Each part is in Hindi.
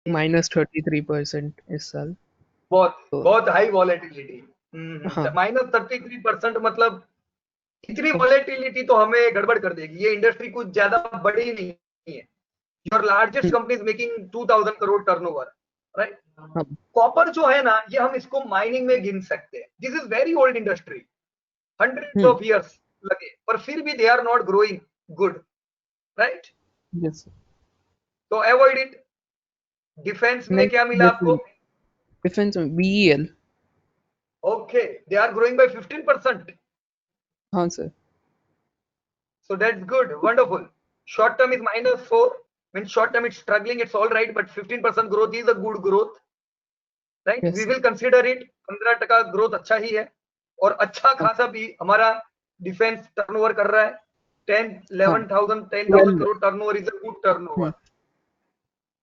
-33% इस साल। बहुत तो बहुत हाई वॉलेटिलिटी। हाँ, -33% मतलब इतनी तो वॉलेटिलिटी तो हमें गड़बड़ कर देगी। ये इंडस्ट्री कुछ ज्यादा बड़ी नहीं है। Your largest hmm, company is making 2000 crore turnover, right? हाँ, कॉपर जो है ना, ये हम इसको माइनिंग में गिन सकते हैं। This is very old industry, hundreds hmm, of years लगे, पर फिर भी they are not growing good, right? Yes. तो अवॉइड इट। डिफेंस में नहीं, क्या मिला जैसे आपको? डिफेंस में BEL. Okay, they are growing by 15%। हाँ sir. So that's good, wonderful. Short term is -4, means short term it's struggling, it's all right, but 15% growth is a good growth, right? Yes We sir. will consider it। 15% growth अच्छा ही है, और अच्छा हाँ, खासा भी हमारा डिफेंस टर्नओवर कर रहा है। 10 हाँ, 11,000 10,000 12। Crore turnover is a good turnover.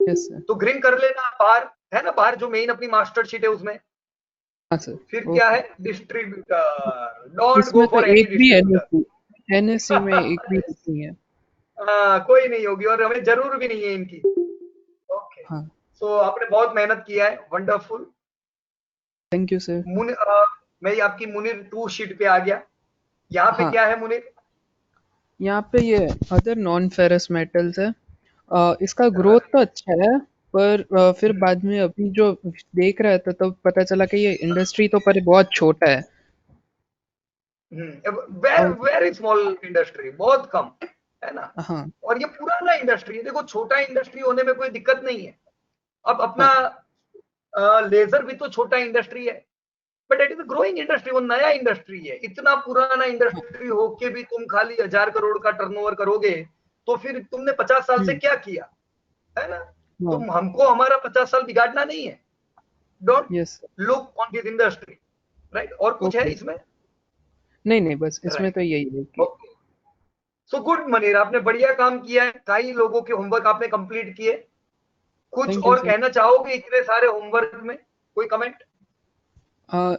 Yes sir. तो ग्रीन कर लेना बाहर, है ना? बाहर जो मेन अपनी मास्टर शीट है उसमें। हाँ सर। फिर क्या है? ओके। डिस्ट्रीब्यूटर, डोंट इसमें गो तो फॉर एनी एक भी डिस्ट्रीब्यूटर। एनएससी एनएससी में एक भी नहीं है। कोई नहीं होगी, और हमें जरूर भी नहीं है इनकी। ओके। हाँ, सो आपने बहुत मेहनत किया है, वंडरफुल। Thank you sir. मैं आपकी मुनीर 2 शीट पे आ गया। यहाँ पे हाँ, क्या है मुनीर? यहाँ पे ये अदर नॉन फेरस मेटल्स है। इसका ग्रोथ राइट। तो अच्छा है, पर फिर बाद में अभी जो देख रहा था तो पता चला कि ये इंडस्ट्री तो पर बहुत छोटा है। वेरी और वेरी स्मॉल इंडस्ट्री, बहुत कम, है ना? हाँ, और ये पुराना इंडस्ट्री है। देखो, छोटा इंडस्ट्री होने में कोई दिक्कत नहीं है। अब अपना हाँ, लेजर भी तो छोटा इंडस्ट्री है, but it is growing industry, वो नया इंडस्ट्री है। इतना पुराना हाँ, इंडस्ट्री होके भी तुम खाली 1000 करोड़ का टर्नओवर करोगे, तो फिर तुमने 50 साल से हुँ, क्या किया, है ना? हाँ, तुम हमको हमारा 50 साल बिगाड़ना नहीं है। Don't yes, look on this industry, right? और कुछ है ओके। इसमें? नहीं, नहीं, बस इसमें राइट। तो यही है कि ओके। सो गुड मनीर, आपने बढ़िया काम किया है। कई लोगों के होमवर्क आपने कंप्लीट किए। कुछ थैंक यू और सर। कहना चाहोगे इतने सारे होमवर्क में? कोई कमेंट?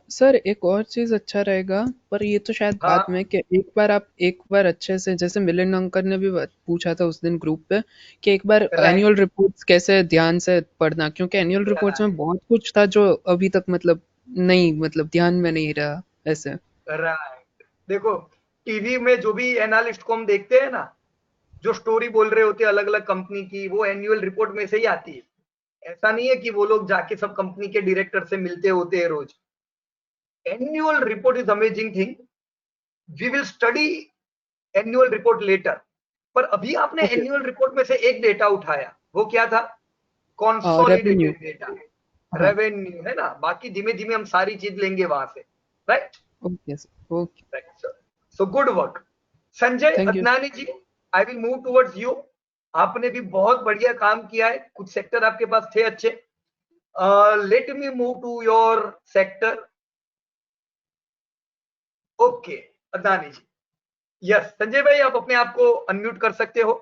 सर एक और चीज़ अच्छा रहेगा, पर ये तो शायद बाद हाँ। में, कि एक बार अच्छे से, जैसे मिलिंद अंकल ने भी पूछा था उस दिन ग्रुप पे, कि एक बार राइट। एनुअल रिपोर्ट्स कैसे ध्यान से पढ़ना, क्योंकि एनुअल रिपोर्ट्स में राइट। बहुत कुछ था जो अभी तक मतलब नहीं, मतलब ध्यान में नहीं रहा ऐसे। राइट। देखो, टीवी में जो भी एनालिस्ट को हम देखते हैं ना, जो स्टोरी बोल रहे होते हैं अलग अलग कंपनी की, वो एनुअल रिपोर्ट में से ही आती है। ऐसा नहीं है कि वो लोग जाके सब कंपनी के डायरेक्टर से मिलते होते हैं रोज। Annual report is amazing thing. We will study annual report later. पर अभी आपने ओके। एनुअल रिपोर्ट में से एक डेटा उठाया, वो क्या था? रेवेन्यू। कॉन्सोलिडेटेड डेटा, हाँ, रेवेन्यू, है ना? बाकी धीमे धीमे हम सारी चीज लेंगे वहां से, right? Okay sir, okay. Right. So good work Sanjay thank you. Adnani ji. I will move towards you. आपने भी बहुत बढ़िया काम किया है, कुछ सेक्टर आपके पास थे अच्छे। Let me move to your sector. Okay Adnani ji. Yes Sanjay भाई, आप अपने आप को अनम्यूट कर सकते हो।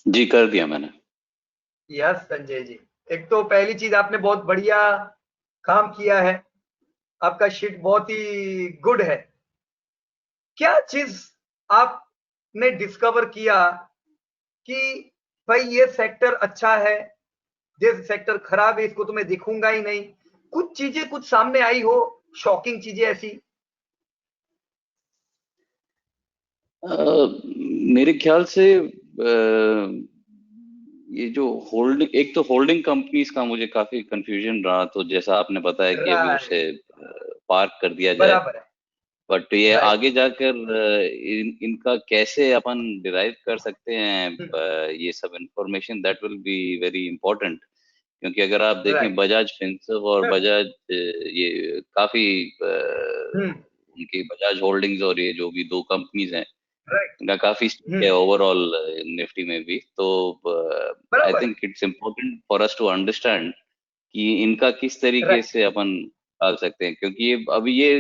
जी कर दिया मैंने। यस संजय जी। एक तो पहली चीज, आपने बहुत बढ़िया काम किया है। आपका शीट बहुत ही गुड है। क्या चीज आपने डिस्कवर किया कि भाई ये सेक्टर अच्छा है, ये सेक्टर खराब है, इसको तो मैं दिखूंगा ही नहीं? कुछ चीजें कुछ सामने आई हो, शॉकिंग चीजें ऐसी? मेरे ख्याल से ये जो होल्डिंग, एक तो होल्डिंग कंपनीज का मुझे काफी कंफ्यूजन रहा, तो जैसा आपने बताया कि अभी उसे राइट। पार्क कर दिया जाए, बराबर है। बट ये राइट। आगे जाकर इनका कैसे अपन डिराइव कर सकते हैं, ये सब information that will be very important. क्योंकि अगर आप देखें राइट। बजाज फिनसर्व और बजाज, ये काफी हम्म। उनकी बजाज होल्डिंग्स और ये जो भी दो कंपनीज हैं, राइट। इनका काफी स्टेक है ओवरऑल निफ्टी में भी। तो आई बराबर है। Think it's important for us to understand कि इनका किस तरीके राइट। से अपन डाल सकते हैं, क्योंकि ये अभी ये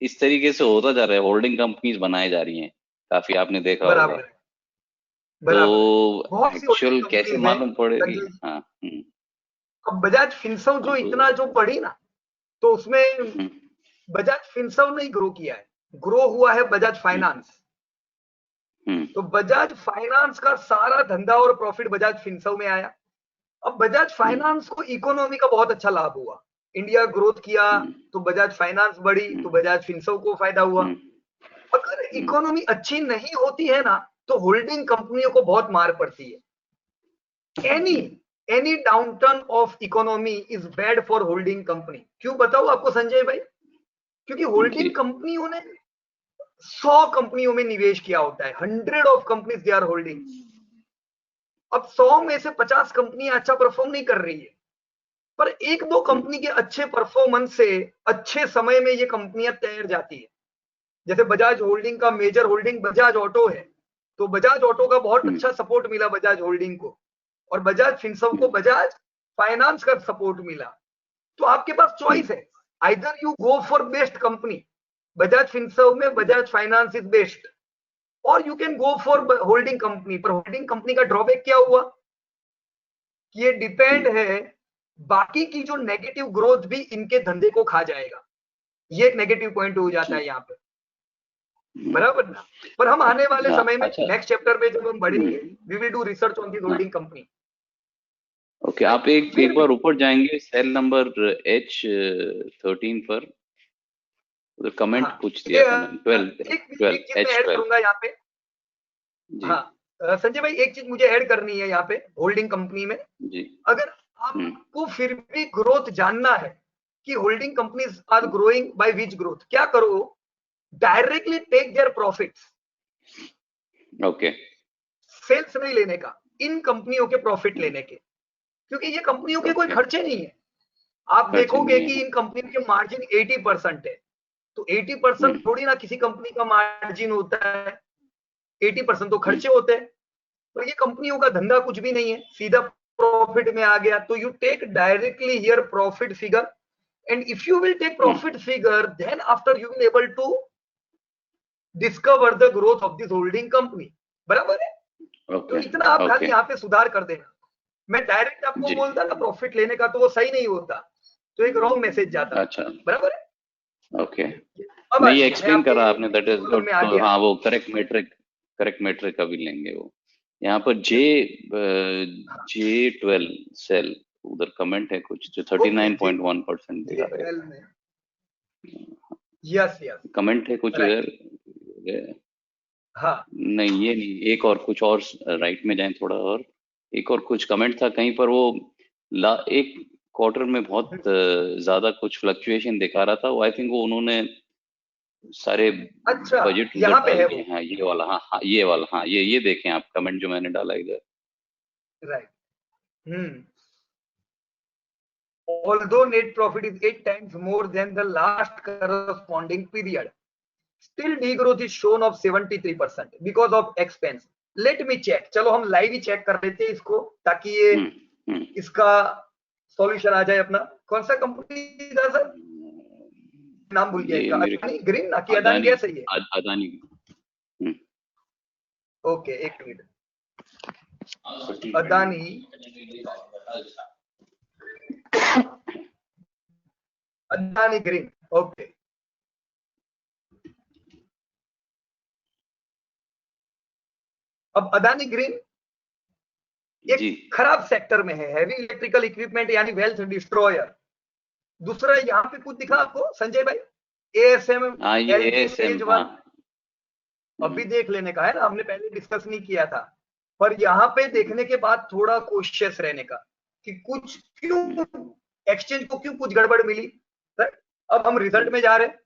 इस तरीके से होता जा रहा है, होल्डिंग कंपनीज बनाई जा रही हैं काफी, आपने देखा होगा। बराबर है। बराबर है। तो बहुत सी होल्डिंग एक्चुअल कैसे कंपनीज हैं मालूम पड़ेगी? संजय जी। हाँ। अब बजाज फिनसर्व जो तो इतना जो बढ़ी ना, तो उसमें हम्म, बजाज फिनसर्व ने ग्रो किया है। ग्रो हुआ है बजाज हम्म, फाइनेंस। हम्म, तो बजाज फाइनेंस का सारा धंधा और प्रॉफिट बजाज फिनसर्व में आया। अब बजाज फाइनेंस को इकोनॉमी का बहुत अच्छा लाभ हुआ, इंडिया ग्रोथ किया तो बजाज फाइनेंस बढ़ी, तो बजाज फिनसर्व को फायदा हुआ। अगर इकोनॉमी अच्छी नहीं होती है ना, तो होल्डिंग कंपनियों को बहुत मार पड़ती है। Any downturn of economy is bad for holding company. क्यों बताओ आपको संजय भाई? क्योंकि होल्डिंग कंपनियों ने 100 कंपनियों में निवेश किया होता है, 100 of companies they are holding. अब 100 में से 50 कंपनियां अच्छा परफॉर्म नहीं कर रही है, पर एक दो कंपनी के अच्छे परफॉर्मेंस से अच्छे समय में ये कंपनियां तैर जाती है। जैसे बजाज होल्डिंग का मेजर होल्डिंग बजाज ऑटो है, तो बजाज ऑटो का बहुत अच्छा सपोर्ट मिला बजाज होल्डिंग को, और बजाज फिनसर्व को बजाज फाइनेंस का सपोर्ट मिला। तो आपके पास चॉइस है, either you go for best company, Bajaj Finserv में बजाज फाइनेंस इज बेस्ट, और you can go for holding company. पर होल्डिंग कंपनी का ड्रॉबैक क्या हुआ? ये डिपेंड है, बाकी की जो नेगेटिव ग्रोथ भी इनके धंधे को खा जाएगा। ये एक नेगेटिव पॉइंट हो जाता है यहाँ पे, बराबर ना? पर हम आने वाले समय में नेक्स्ट चैप्टर में जब हम बढ़ेंगे, we will do research on the holding company. Okay, आप एक बार ऊपर जाएंगे सेल नंबर H13 पर, उधर कमेंट पूछ दिया था मैंने, 12 H12 यहाँ पे। हाँ संजय भाई, एक चीज मुझे ऐड करनी है यहाँ पे होल्डिंग कंपनी में जी। अगर आपको फिर भी ग्रोथ जानना है कि holding companies are growing by which growth, क्या करो? Directly take their profits. Okay, sales नहीं लेने का, इन कंपनियों के प्रॉफिट लेने के, क्योंकि ये कंपनियों के कोई खर्चे नहीं है। आप देखोगे कि इन कंपनियों के मार्जिन 80% है, तो 80% थोड़ी ना किसी कंपनी का मार्जिन होता है, 80% तो खर्चे होते हैं। तो ये कंपनियों का धंधा कुछ भी नहीं है, सीधा प्रॉफिट में आ गया। तो you take directly here profit figure, and if you will take profit figure, then after you will able to discover the growth of this holding company. बराबर है? तो इतना आप खाली यहाँ पे सुधार कर देना। मैं डायरेक्ट आपको बोलता ना प्रॉफिट लेने का, तो वो सही नहीं होता, तो एक रॉन्ग मैसेज जाता। अच्छा, बराबर है? ओके, नहीं ये एक्सप्लेन करा आपने, दैट इज गुड। तो हाँ, वो करेक्ट मेट्रिक का भी लेंगे। वो यहाँ पर J12 सेल, उधर कमेंट है कुछ जो 39.1% दिखा रहा है। यस कमेंट है कुछ उधर। हाँ नहीं, ये नहीं, एक और कुछ और राइट में जाएं थोड़ा, और एक और कुछ कमेंट था कहीं पर, वो एक क्वार्टर में बहुत ज्यादा कुछ फ्लक्चुएशन दिखा रहा था। वो आई थिंक वो उन्होंने सारे बजट यहाँ पे है हाँ ये वाला, हाँ ये वाला, हाँ ये देखें आप कमेंट जो मैंने डाला इधर। Right. Although net profit is 8 times more than the last corresponding period, still degrowth is shown of 73% because of expense. Let me check. चलो हम लाइव ही चेक कर लेते हैं इसको, ताकि ये इसका सॉल्यूशन आ जाए अपना। कौन सा कंपनी था सर? नाम भूल गया इसका। अदानी ग्रीन ना कि अदानी गैस है ये? अदानी। ओके, एक मिनट। Adani green, okay. अब अदानी ग्रीन एक खराब सेक्टर में है, हैवी इलेक्ट्रिकल इक्विपमेंट यानी वेल्थ डिस्ट्रॉयर। दूसरा यहाँ पे कुछ दिखा आपको संजय भाई? ASM, अभी देख लेने का है ना, हमने पहले डिस्कस नहीं किया था, पर यहाँ पे देखने के बाद थोड़ा कॉशियस रहने का कि कुछ क्यों एक्सचेंज को क्यों कुछ गड़बड़ मिली। अब हम रिजल्ट में जा रहे हैं।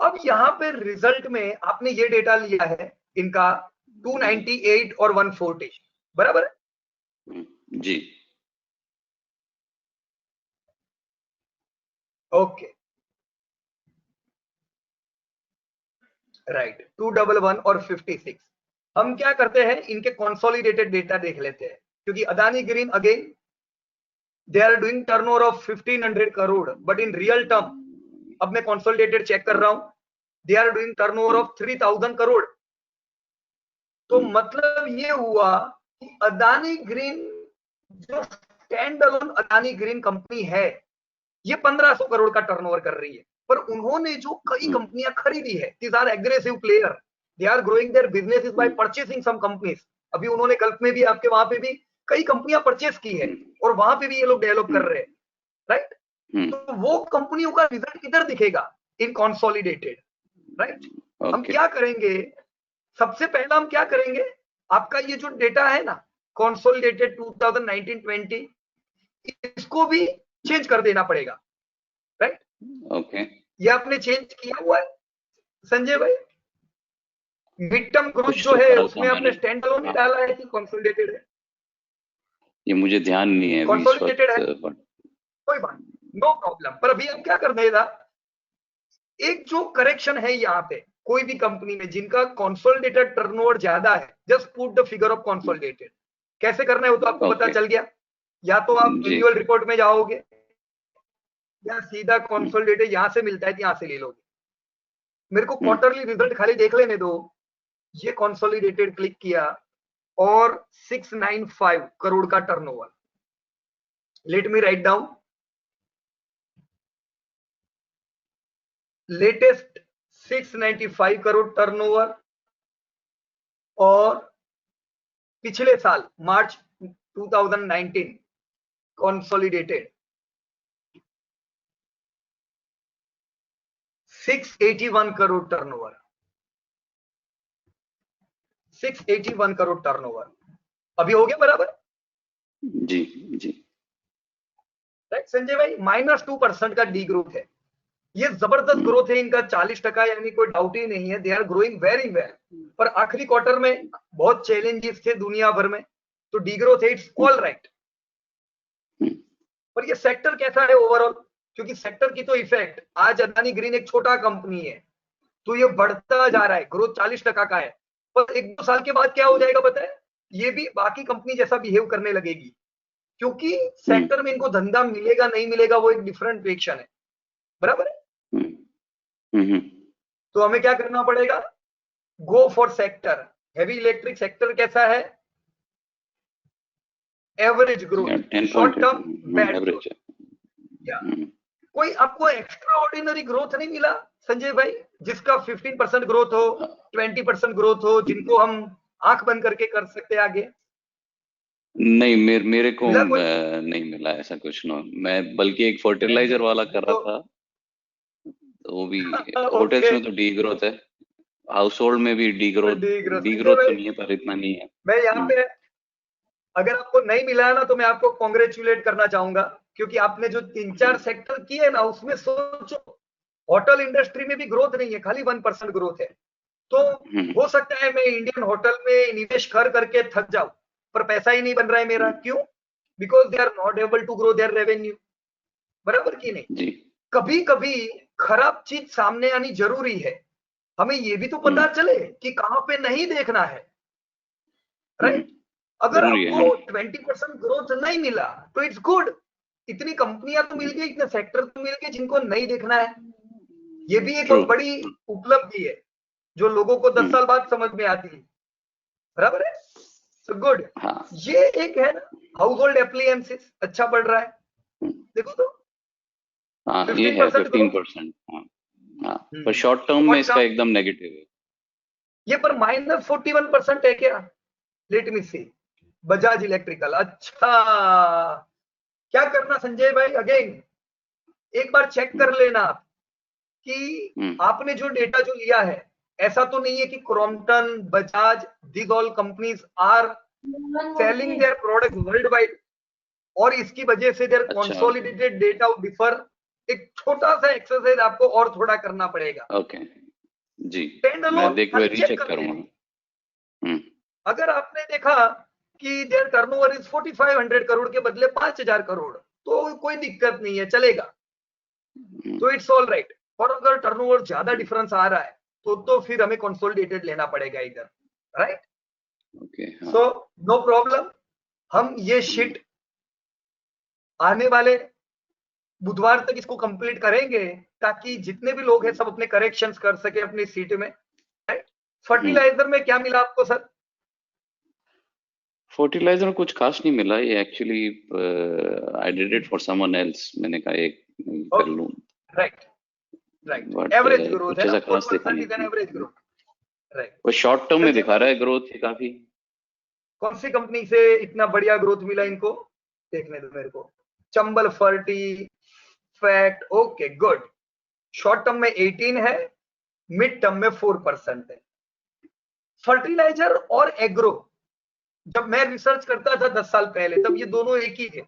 अब यहाँ पे रिजल्ट में आपने ये डेटा लिया है इनका 298 और 140, बराबर है जी? Okay, right. 211 और 56। हम क्या करते हैं, इनके कंसोलिडेटेड डेटा देख लेते हैं, क्योंकि Adani Green again they are doing turnover of 1500 crore, but in real term, अब मैं कंसोलिडेटेड चेक कर रहा हूं, they are doing turnover of 3000 crore. तो मतलब ये हुआ कि अदानी ग्रीन जो stand alone Adani Green company है, ये 1500 करोड़ का टर्नओवर कर रही है, पर उन्होंने जो कई कंपनियां खरीदी है, these are aggressive player, they are growing their businesses by purchasing some companies. अभी उन्होंने गल्फ में भी, आपके वहां पे भी कई कंपनियां परचेस की है और वहां पे भी ये लोग डेवलप कर रहे हैं, राइट? तो वो कंपनियों का रिजल्ट किधर दिखेगा? इन कंसोलिडेटेड, राइट? हम क्या करेंगे, सबसे पहला हम क्या करेंगे, आपका ये जो डेटा है ना कंसोलिडेटेड 2019-20, इसको भी चेंज कर देना पड़ेगा, राइट? ओके, ये आपने चेंज किया हुआ है संजय भाई? मिड टर्म ग्रोथ कुछ जो तो है करा था उसमें आपने मैंने। स्टैंड अलोन ही हाँ, डाला है कि कंसोलिडेटेड है? ये मुझे ध्यान नहीं है अभी इस कंसोलिडेटेड है, वक्त, बट कोई बात, नो प्रॉब्लम। पर अभी हम क्या कर देगा, एक जो करेक्शन है यहाँ पे कोई भी कंपनी में जिनका कंसोलिडेटेड टर्नओवर ज्यादा है, just put the figure of consolidated. कैसे करना है वो तो आपको पता ओके चल गया, या तो आप जी। एनुअल रिपोर्ट में जाओगे या सीधा कंसोलिडेटेड यहां से मिलता है तो यहां से ले लोगे। मेरे को क्वार्टरली रिजल्ट खाली देख लेने दो। ये कंसोलिडेटेड क्लिक किया और 695 करोड़ का turnover, let me write down, latest 695 crore turnover, और पिछले साल मार्च 2019 consolidated 681 crore turnover, 681 crore turnover. अभी हो गया बराबर? जी जी। राइट संजय भाई, -2% का डी ग्रोथ है। ये जबरदस्त ग्रोथ है इनका, 40%, यानी कोई डाउट ही नहीं है, they are growing very well. पर आखिरी क्वार्टर में बहुत चैलेंजेस थे दुनिया भर में, तो डी ग्रोथ है, इट्स ऑल राइट। पर ये सेक्टर कैसा है ओवरऑल, क्योंकि सेक्टर की तो इफेक्ट, आज अदानी ग्रीन एक छोटा कंपनी है तो ये बढ़ता जा रहा है, ग्रोथ 40% का है, पर 1-2 साल के बाद क्या हो जाएगा पता है, ये भी बाकी कंपनी जैसा बिहेव करने लगेगी, क्योंकि सेक्टर में इनको धंधा मिलेगा नहीं मिलेगा वो एक डिफरेंट क्वेश्चन है, बराबर है? तो हमें क्या करना पड़ेगा, go for sector. Heavy electric sector कैसा है, average growth, short term bad average growth. कोई आपको एक्स्ट्रा ऑर्डिनरी ग्रोथ नहीं मिला संजय भाई, जिसका 15% ग्रोथ हो, 20% ग्रोथ हो, जिनको हम आंख बंद करके कर सकते आगे? नहीं, मेरे को मिला कोई? नहीं मिला ऐसा कुछ ना। मैं बल्कि एक फर्टिलाइजर वाला कर रहा था, तो वो भी होटल्स ओके, में तो डी ग्रोथ है, हाउस होल्ड में भी D growth, D Sanjay growth तो भाई, नहीं है पर इतना नहीं है। मैं यहाँ पे, अगर आपको नहीं मिला है ना तो मैं आपको कॉन्ग्रेचुलेट करना चाहूंगा, क्योंकि आपने जो 3-4 सेक्टर किए ना उसमें सोचो, होटल इंडस्ट्री में भी ग्रोथ नहीं है, खाली 1% ग्रोथ है। तो हो सकता है मैं इंडियन होटल में निवेश कर करके थक जाऊं, पर पैसा ही नहीं बन रहा है मेरा, क्यों? Because they are not able to grow their revenue, बराबर की नहीं? जी। कभी कभी खराब चीज सामने आनी जरूरी है, हमें ये भी तो पता चले कि कहां पे नहीं देखना है, राइट? अगर जरूरी है। आपको 20% ग्रोथ नहीं मिला तो इट्स गुड, इतनी कंपनियां तो मिल गई, इतने सेक्टर तो मिल गए जिनको नहीं देखना है। ये भी एक बहुत बड़ी उपलब्धि है जो लोगों को 10 साल बाद समझ में आती है, बराबर है? So good. ये एक है ना, हाउस होल्ड एप्लायंसेस अच्छा बढ़ रहा है, देखो तो हाँ ये है 15% 15%। हाँ, पर शॉर्ट टर्म में इसका एकदम नेगेटिव है। ये पर -41% है क्या? लेट मी सी, बजाज इलेक्ट्रिकल, अच्छा क्या करना संजय भाई, अगेन एक बार चेक कर लेना आप कि आपने जो डेटा जो लिया है, ऐसा तो नहीं है कि Crompton, Bajaj, these all companies are selling their product world wide और इसकी वजह से देयर कंसोलिडेटेड डेटा डिफर? एक छोटा सा एक्सरसाइज आपको और थोड़ा करना पड़ेगा। ओके जी, मैं चेक करूंगा। अगर आपने देखा कि देयर टर्नओवर इज 4500 करोड़ के बदले 5000 करोड़, तो कोई दिक्कत नहीं है, चलेगा, तो इट्स ऑल राइट। और अगर टर्नओवर ज्यादा डिफरेंस आ रहा है तो फिर हमें कंसोलिडेटेड लेना पड़ेगा इधर, राइट? सो नो प्रॉब्लम, हम ये शीट आने वाले बुधवार तक इसको कंप्लीट करेंगे ताकि जितने भी लोग हैं सब अपने करेक्शंस कर सके अपनी सीट में, राइट? फर्टिलाइजर में क्या मिला आपको सर? फर्टिलाइजर में कुछ खास नहीं मिला, ये actually I did it for someone else, मैंने कहा एक कर लूं। राइट राइट, एवरेज ग्रोथ है ना, 4% is an average growth, right? वो शॉर्ट टर्म में दिखा रहा है ग्रोथ काफी। कौन सी कंपनी से इतना बढ़िया ग्रोथ मिला इनको, देखने दो मेरे को। Chambal forty fact, okay good. Short term में 18 है, मिड टर्म में 4% है। फर्टिलाइजर और एग्रो, जब मैं रिसर्च करता था 10 साल पहले, तब ये दोनों एक ही थे।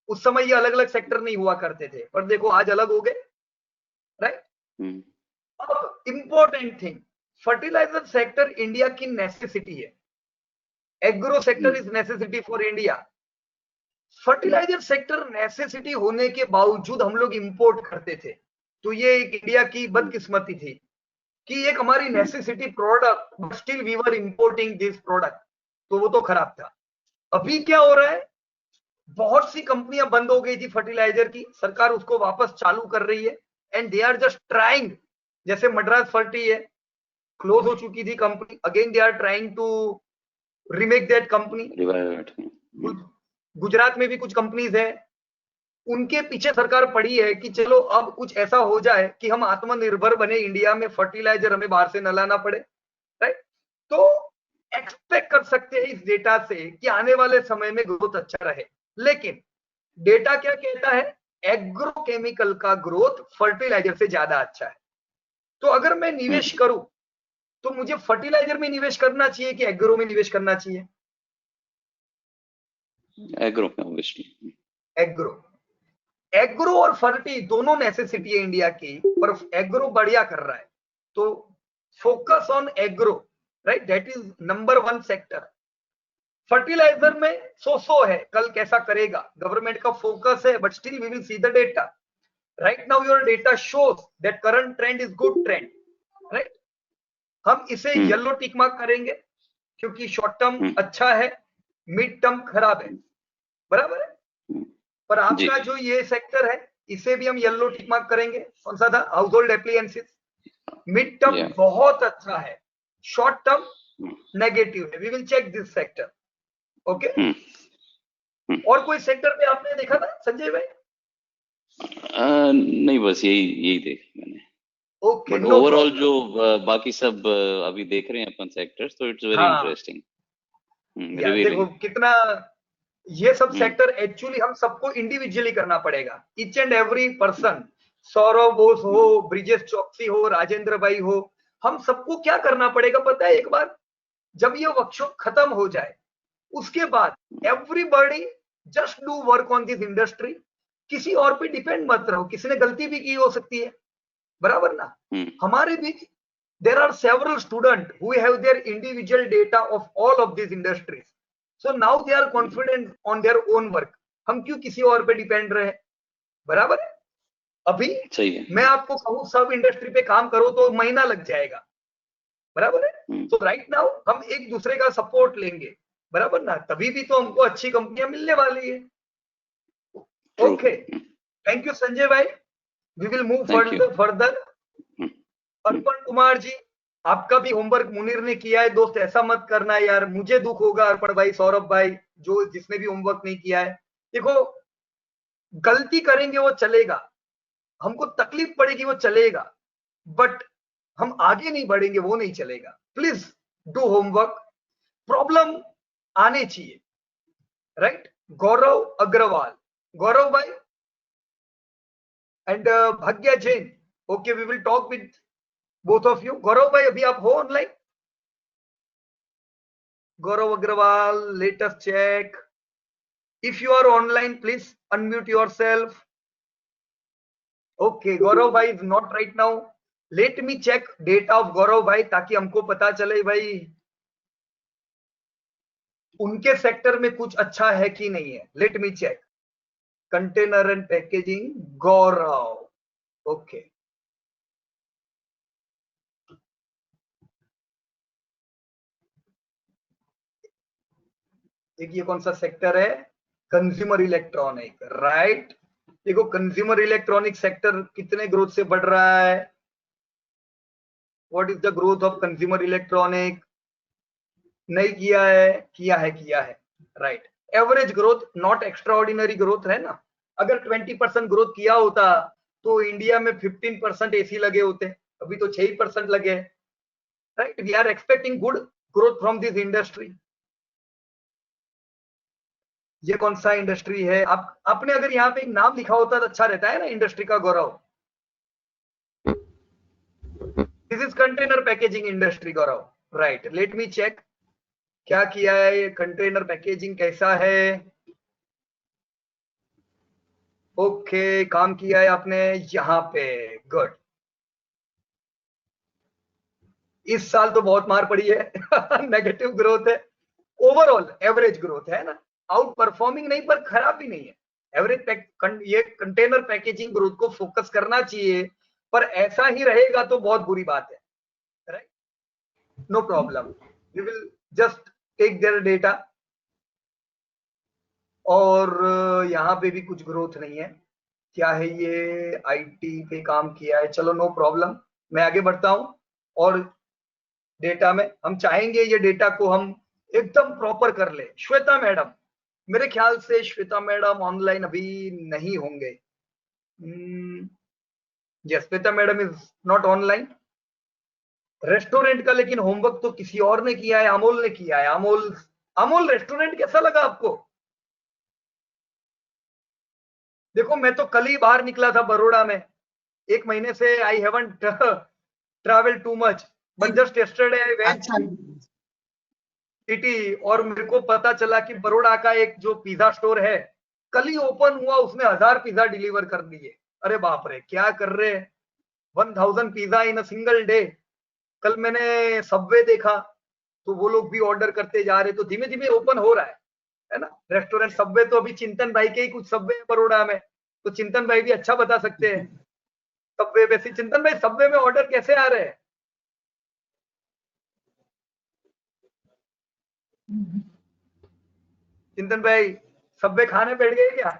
उस समय ये अलग अलग सेक्टर नहीं हुआ करते थे, पर देखो आज अलग हो गए, राइट। अब important thing, fertiliser sector India की नेसेसिटी है, agro sector is necessity for India. Fertiliser sector necessity होने के बावजूद हम लोग इंपोर्ट करते थे, तो ये एक इंडिया की बदकिस्मती थी कि एक हमारी necessity product, but still we were importing this product, तो वो तो खराब था। अभी क्या हो रहा है, बहुत सी कंपनियां बंद हो गई थी फर्टिलाइजर की, सरकार उसको वापस चालू कर रही है, and they are just trying. जैसे मद्रास फर्टी है, क्लोज हो चुकी थी company, again they are trying to remake that company. Gujarat में भी कुछ कंपनीज है, उनके पीछे सरकार पड़ी है कि चलो अब कुछ ऐसा हो जाए कि हम आत्मनिर्भर बने इंडिया में, फर्टिलाइजर हमें बाहर से न लाना पड़े, राइट। तो एक्सपेक्ट कर सकते हैं इस डेटा से कि आने वाले समय में ग्रोथ अच्छा रहे, लेकिन डेटा क्या कहता है, एग्रोकेमिकल का ग्रोथ फर्टिलाइजर से ज्यादा अच्छा है। तो अगर मैं निवेश करूं तो मुझे फर्टिलाइजर में निवेश करना चाहिए कि एग्रो में निवेश करना चाहिए? एग्रो में ऑब्वियसली। एग्रो, एग्रो और फर्टी दोनों नेसेसिटी है इंडिया की, पर एग्रो बढ़िया कर रहा है, तो focus on agro, right, that is number 1 sector. Fertiliser में सो है, कल कैसा करेगा, गवर्नमेंट का फोकस है, but still we will see the data. Right now your data shows that current trend is good trend, right. हम इसे येलो टिक मार्क करेंगे क्योंकि शॉर्ट टर्म अच्छा है, मिड टर्म खराब है, बराबर है। पर आपका जो ये सेक्टर है, इसे भी हम येलो टिक मार्क करेंगे। कौन सा था, household appliances. Mid term बहुत अच्छा है, शॉर्ट टर्म नेगेटिव है, we will check this sector, okay. और कोई सेक्टर पे आपने देखा था संजय भाई? नहीं, बस यही देखी मैंने। Okay, but no overall problem. जो बाकी सब अभी देख रहे हैं अपन सेक्टर्स, तो इट्स वेरी इंटरेस्टिंग, या देखो रिवीलिंग। कितना ये सब सेक्टर एक्चुअली हम सबको इंडिविजुअली करना पड़ेगा, each and every person, Saurav Bose हो, ब्रिजेश चौकसी हो, राजेंद्र भाई हो, हम सबको क्या करना पड़ेगा पता है? एक बार जब ये वर्कशॉप खत्म हो जाए, उसके बाद everybody just do work on this industry, किसी और पे डिपेंड मत रहो, किसी ने गलती भी की हो सकती है, बराबर ना। हमारे बीच there are several students who have their individual data of all of these industries, so now they are confident on their own work, हम क्यों किसी और पे डिपेंड रहे, बराबर है। अभी मैं आपको कहूं सब इंडस्ट्री पे काम करो तो महीना लग जाएगा, बराबर है। तो राइट नाउ हम एक दूसरे का सपोर्ट लेंगे, बराबर ना, तभी भी तो हमको अच्छी कंपनियां मिलने वाली है। ओके, थैंक यू संजय भाई, वी विल मूव फर्दर। अर्पण कुमार जी, आपका भी होमवर्क मुनीर ने किया है, दोस्त ऐसा मत करना यार, मुझे दुख होगा अर्पण भाई, सौरभ भाई, जो जिसने भी होमवर्क नहीं किया है। देखो गलती करेंगे वो चलेगा, हमको तकलीफ पड़ेगी वो चलेगा, बट हम आगे नहीं बढ़ेंगे वो नहीं चलेगा। प्लीज डू होमवर्क, प्रॉब्लम आने चाहिए, राइट। गौरव अग्रवाल, गौरव भाई and Bhagya Jain, okay, we will talk with both of you. Gaurav भाई अभी आप हो online? Gaurav Agarwal, let us check if you are online, please unmute yourself. Okay, Gaurav bhai is not right now, let me check data of Gaurav bhai ताकि हमको पता चले भाई उनके सेक्टर में कुछ अच्छा है कि नहीं है। Let me check container and packaging, Gaurav, okay. देखिए कौन सा सेक्टर है, कंज्यूमर इलेक्ट्रॉनिक, राइट। देखो कंज्यूमर इलेक्ट्रॉनिक सेक्टर कितने ग्रोथ से बढ़ रहा है, what is the growth of consumer electronic? नहीं किया है, किया है, right. Average growth, not extraordinary growth है ना। अगर 20% ग्रोथ किया होता तो इंडिया में 15% एसी लगे होते, अभी तो 6% लगे, right. We are expecting good growth from this industry. ये कौन सा इंडस्ट्री है? आप आपने अगर यहाँ पे एक नाम लिखा होता तो अच्छा रहता है ना, इंडस्ट्री का, Gaurav. This is container packaging industry, Gaurav, right. Let me check क्या किया है ये, कंटेनर पैकेजिंग कैसा है। ओके, काम किया है आपने यहाँ पे, गुड। इस साल तो बहुत मार पड़ी है नेगेटिव ग्रोथ है, ओवरऑल एवरेज ग्रोथ है ना, आउट परफॉर्मिंग नहीं पर खराब भी नहीं है, एवरेज। ये कंटेनर पैकेजिंग ग्रोथ को फोकस करना चाहिए, पर ऐसा ही रहेगा तो बहुत बुरी बात है, right. No problem, we will just take their data. और यहाँ पे भी कुछ ग्रोथ नहीं है, क्या है ये, आईटी पे काम किया है, चलो नो प्रॉब्लम, मैं आगे बढ़ता हूं। और डेटा में हम चाहेंगे ये डेटा को हम एकदम प्रॉपर कर ले। श्वेता मैडम, मेरे ख्याल से श्वेता मैडम ऑनलाइन अभी नहीं होंगे। Yes, Shweta madam is not online. Restaurant का लेकिन होमवर्क तो किसी और ने किया है, अमोल ने किया है। अमोल, अमोल रेस्टोरेंट कैसा लगा आपको? देखो मैं तो कल ही बाहर निकला था बड़ौदा में, 1 महीने से I haven't travel too much, but just yesterday I went city, और मेरे को पता चला कि बड़ौदा का एक जो पिज्जा स्टोर है कल ही ओपन हुआ, उसने 1000 पिज्जा डिलीवर कर दिए। अरे बाप रे, क्या कर रहे हैं, 1000 pizza in a single day. कल मैंने सबवे देखा तो वो लोग भी ऑर्डर करते जा रहे, तो धीमे धीमे ओपन हो रहा है ना रेस्टोरेंट। सबवे तो अभी चिंतन भाई के ही कुछ सबवे है बड़ौदा में, तो चिंतन भाई भी अच्छा बता सकते हैं। सबवे वैसे, चिंतन भाई सबवे में ऑर्डर कैसे आ रहे हैं? चिंतन भाई सबवे खाने बैठ गए क्या?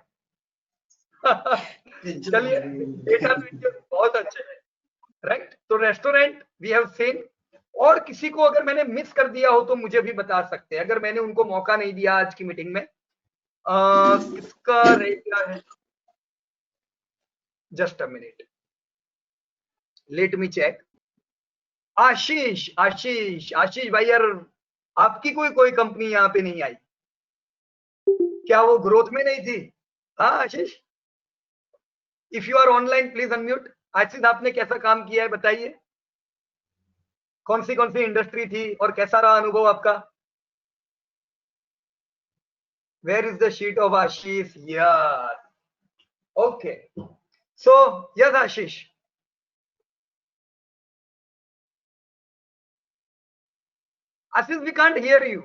चलिए, डेटा तो बहुत अच्छे है, राइट। तो रेस्टोरेंट वी हैव सीन। और किसी को अगर मैंने मिस कर दिया हो तो मुझे भी बता सकते हैं, अगर मैंने उनको मौका नहीं दिया आज की मीटिंग में। किसका रेट क्या है? Just a minute, let me check. Ashish, Ashish, Ashish भाई यार, आपकी कोई कंपनी यहाँ पे नहीं आई क्या? वो ग्रोथ में नहीं थी? हाँ Ashish, if you are online please unmute. Ashish, आपने कैसा काम किया है बताइए, कौन सी इंडस्ट्री थी और कैसा रहा अनुभव आपका? Where is the sheet of Ashish? Yes, okay, so yes Ashish. Ashish, we can't hear you.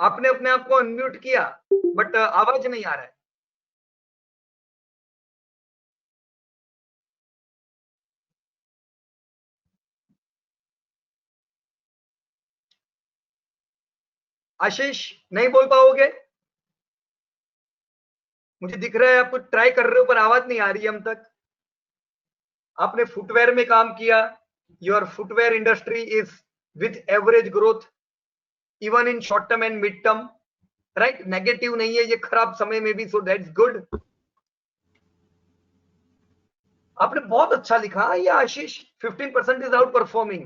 आपने अपने आप को अनम्यूट किया बट आवाज नहीं आ रहा है। आशीष, नहीं बोल पाओगे? मुझे दिख रहा है आप ट्राई कर रहे हो पर आवाज नहीं आ रही है हम तक। आपने फुटवेयर में काम किया, your footwear industry is with average growth even in short term and mid term, right. Negative नहीं है ये खराब समय में भी, सो दैट्स गुड। आपने बहुत अच्छा लिखा ये आशीष, 15% इज आउट परफॉर्मिंग।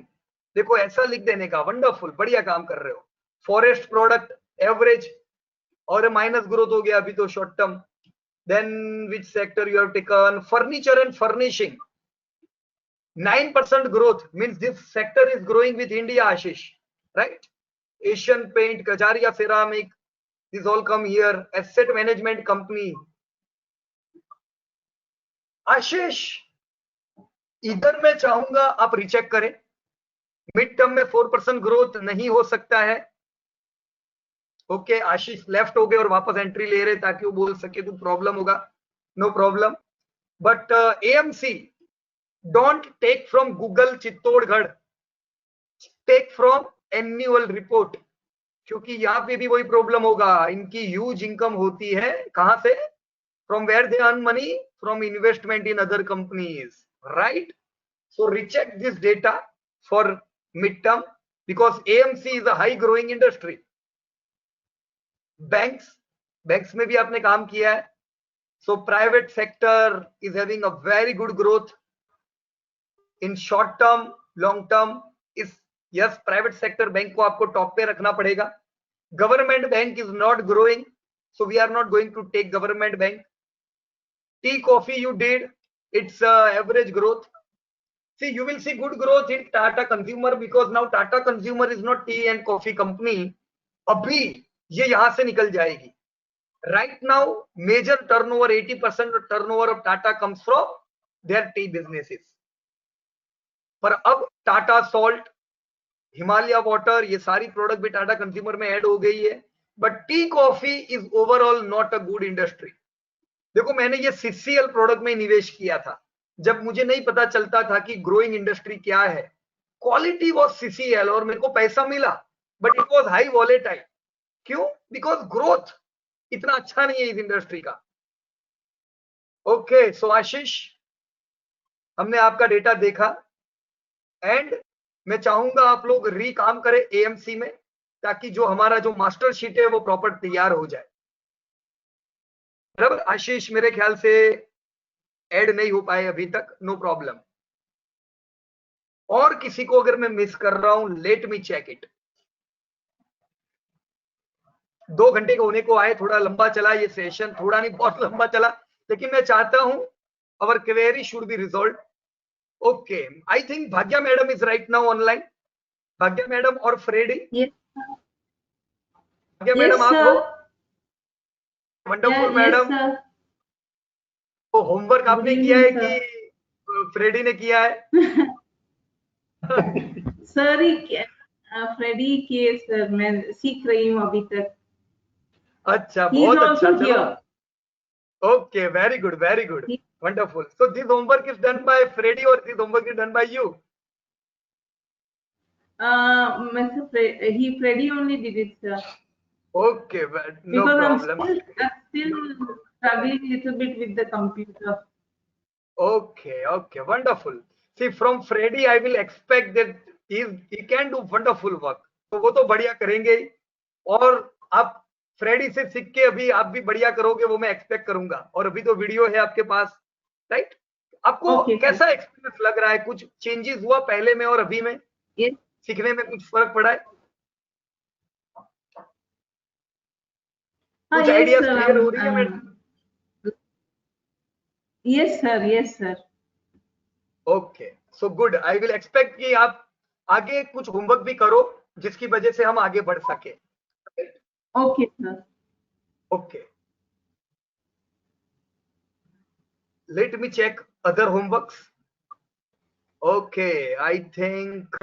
देखो ऐसा लिख देने का, वंडरफुल, बढ़िया काम कर रहे हो। फॉरेस्ट प्रोडक्ट एवरेज और माइनस ग्रोथ हो गया अभी तो short term. Then which sector you have taken? Furniture and furnishing, 9% growth means this sector is growing with India, Ashish, right? Asian Paint, Kajaria Ceramic, these all come here. Asset management company. आशीष, इधर मैं चाहूंगा आप रिचेक करें, मिड टर्म में 4% ग्रोथ नहीं हो सकता है। ओके, आशीष लेफ्ट हो गए और वापस एंट्री ले रहे ताकि वो बोल सके तो प्रॉब्लम होगा, no problem. But AMC don't take from Google Chittorgarh, take from annual report, क्योंकि यहाँ पे भी वही प्रॉब्लम होगा। इनकी ह्यूज इनकम होती है, कहां से? From where they earn money, from investment in other companies, right. So recheck this data for mid term because AMC is a high growing industry. Banks में भी आपने काम किया है, so private sector is having a very good growth in short term, long term is, yes, private sector bank को आपको टॉप पे रखना पड़ेगा। Government bank is not growing, so we are not going to take government bank. Tea, coffee you did, it's average growth. See, you will see good growth in Tata Consumer because now Tata Consumer is not tea and coffee company. अभी ये यहाँ से निकल जाएगी. Right now, major turnover, 80% of turnover of Tata comes from their tea businesses. पर अब टाटा सॉल्ट, हिमालय वाटर, ये सारी प्रोडक्ट भी टाटा कंज्यूमर में ऐड हो गई है. But tea coffee is overall not a good industry. देखो, मैंने ये सीसीएल प्रोडक्ट में निवेश किया था जब मुझे नहीं पता चलता था कि ग्रोइंग इंडस्ट्री क्या है. क्वालिटी वॉज सीसीएल और मेरे को पैसा मिला, but it was high volatile. क्यों? बिकॉज ग्रोथ इतना अच्छा नहीं है इस इंडस्ट्री का. ओके, सो आशीष, हमने आपका डेटा देखा एंड मैं चाहूंगा आप लोग काम करें एएमसी में, ताकि जो हमारा जो मास्टर शीट है वो प्रॉपर तैयार हो जाए. बराबर. आशीष मेरे ख्याल से ऐड नहीं हो पाए अभी तक, नो प्रॉब्लम. और किसी को अगर मैं मिस कर रहा हूं, लेट मी चेक इट. 2 घंटे के होने को आए, थोड़ा लंबा चला ये सेशन, थोड़ा नहीं बहुत लंबा चला, लेकिन मैं चाहता हूं our query should be resolve. Okay, I think Bhagya madam is right now online. Bhagya madam और फ्रेडी. भाग्या मैडम आप हो? Wonderful madam. तो होमवर्क आपने किया है कि फ्रेडी ने किया है? सर फ्रेडी के सर मैं सीख रही हूँ अभी तक. अच्छा, बहुत अच्छा. चलो, okay, very good, very good, wonderful. So this homework is done by Freddie और this homework is done by you? Freddie only did it, sir. Okay, well, no because problem. I'm still struggling little bit with the computer. Okay, okay, wonderful. See, from Freddie, I will expect that he can do wonderful work. तो वो तो बढ़िया करेंगे ही, और आप फ्रेडी से सीख के अभी आप भी बढ़िया करोगे, वो मैं एक्सपेक्ट करूंगा. और अभी तो वीडियो है आपके पास, राइट? आपको कैसा एक्सपीरियंस लग रहा है? कुछ चेंजेस हुआ पहले में और अभी में? Yes. सीखने में कुछ फर्क पड़ा है? कुछ yes, आइडियाज sir, क्लियर हो रही है madam? Yes, sir. Yes, sir. Okay, so good. I will expect कि आप आगे कुछ होमवर्क भी करो जिसकी वजह से हम आगे बढ़ सके. Okay, sir. Okay. Let me check other homeworks. Okay, I think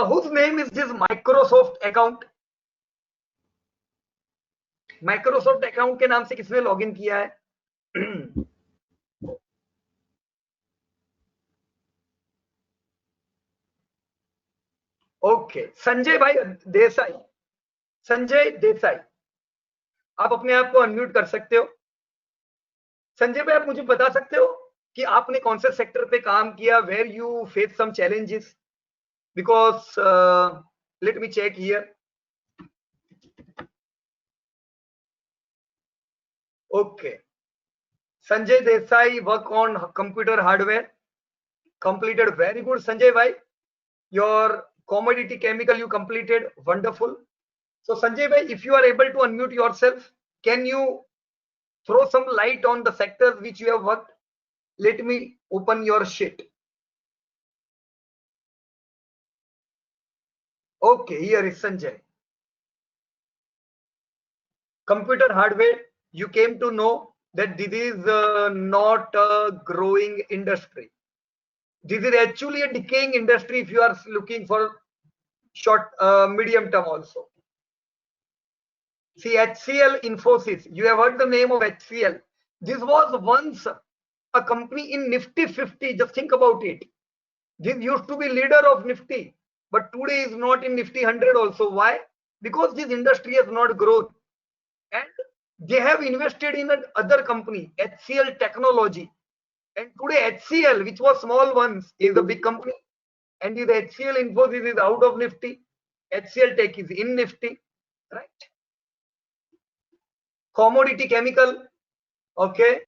whose name is this Microsoft account? Microsoft account के नाम से किसने लॉगिन किया है? ओके, संजय भाई देसाई. संजय देसाई, आप अपने आप को अनम्यूट कर सकते हो. संजय भाई, आप मुझे बता सकते हो कि आपने कौन से सेक्टर पे काम किया, where you face some challenges? Because let me check here. Okay, Sanjay Desai work on computer hardware, completed. Very good, Sanjay bhai. Your commodity chemical you completed, wonderful. So Sanjay bhai, if you are able to unmute yourself, can you throw some light on the sectors which you have worked? Let me open your sheet. Okay, here is Sanjay. Computer hardware, you came to know that this is not a growing industry. This is actually a decaying industry if you are looking for short, medium term also. See, HCL Infosys, you have heard the name of HCL. This was once a company in Nifty 50. Just think about it. This used to be leader of Nifty, but today is not in Nifty 100 also. Why? Because this industry has not grown, and they have invested in another company, HCL Technology. And today HCL, which was small once, is a big company, and this HCL Infosys is out of Nifty. HCL Tech is in Nifty, right? Commodity chemical, okay.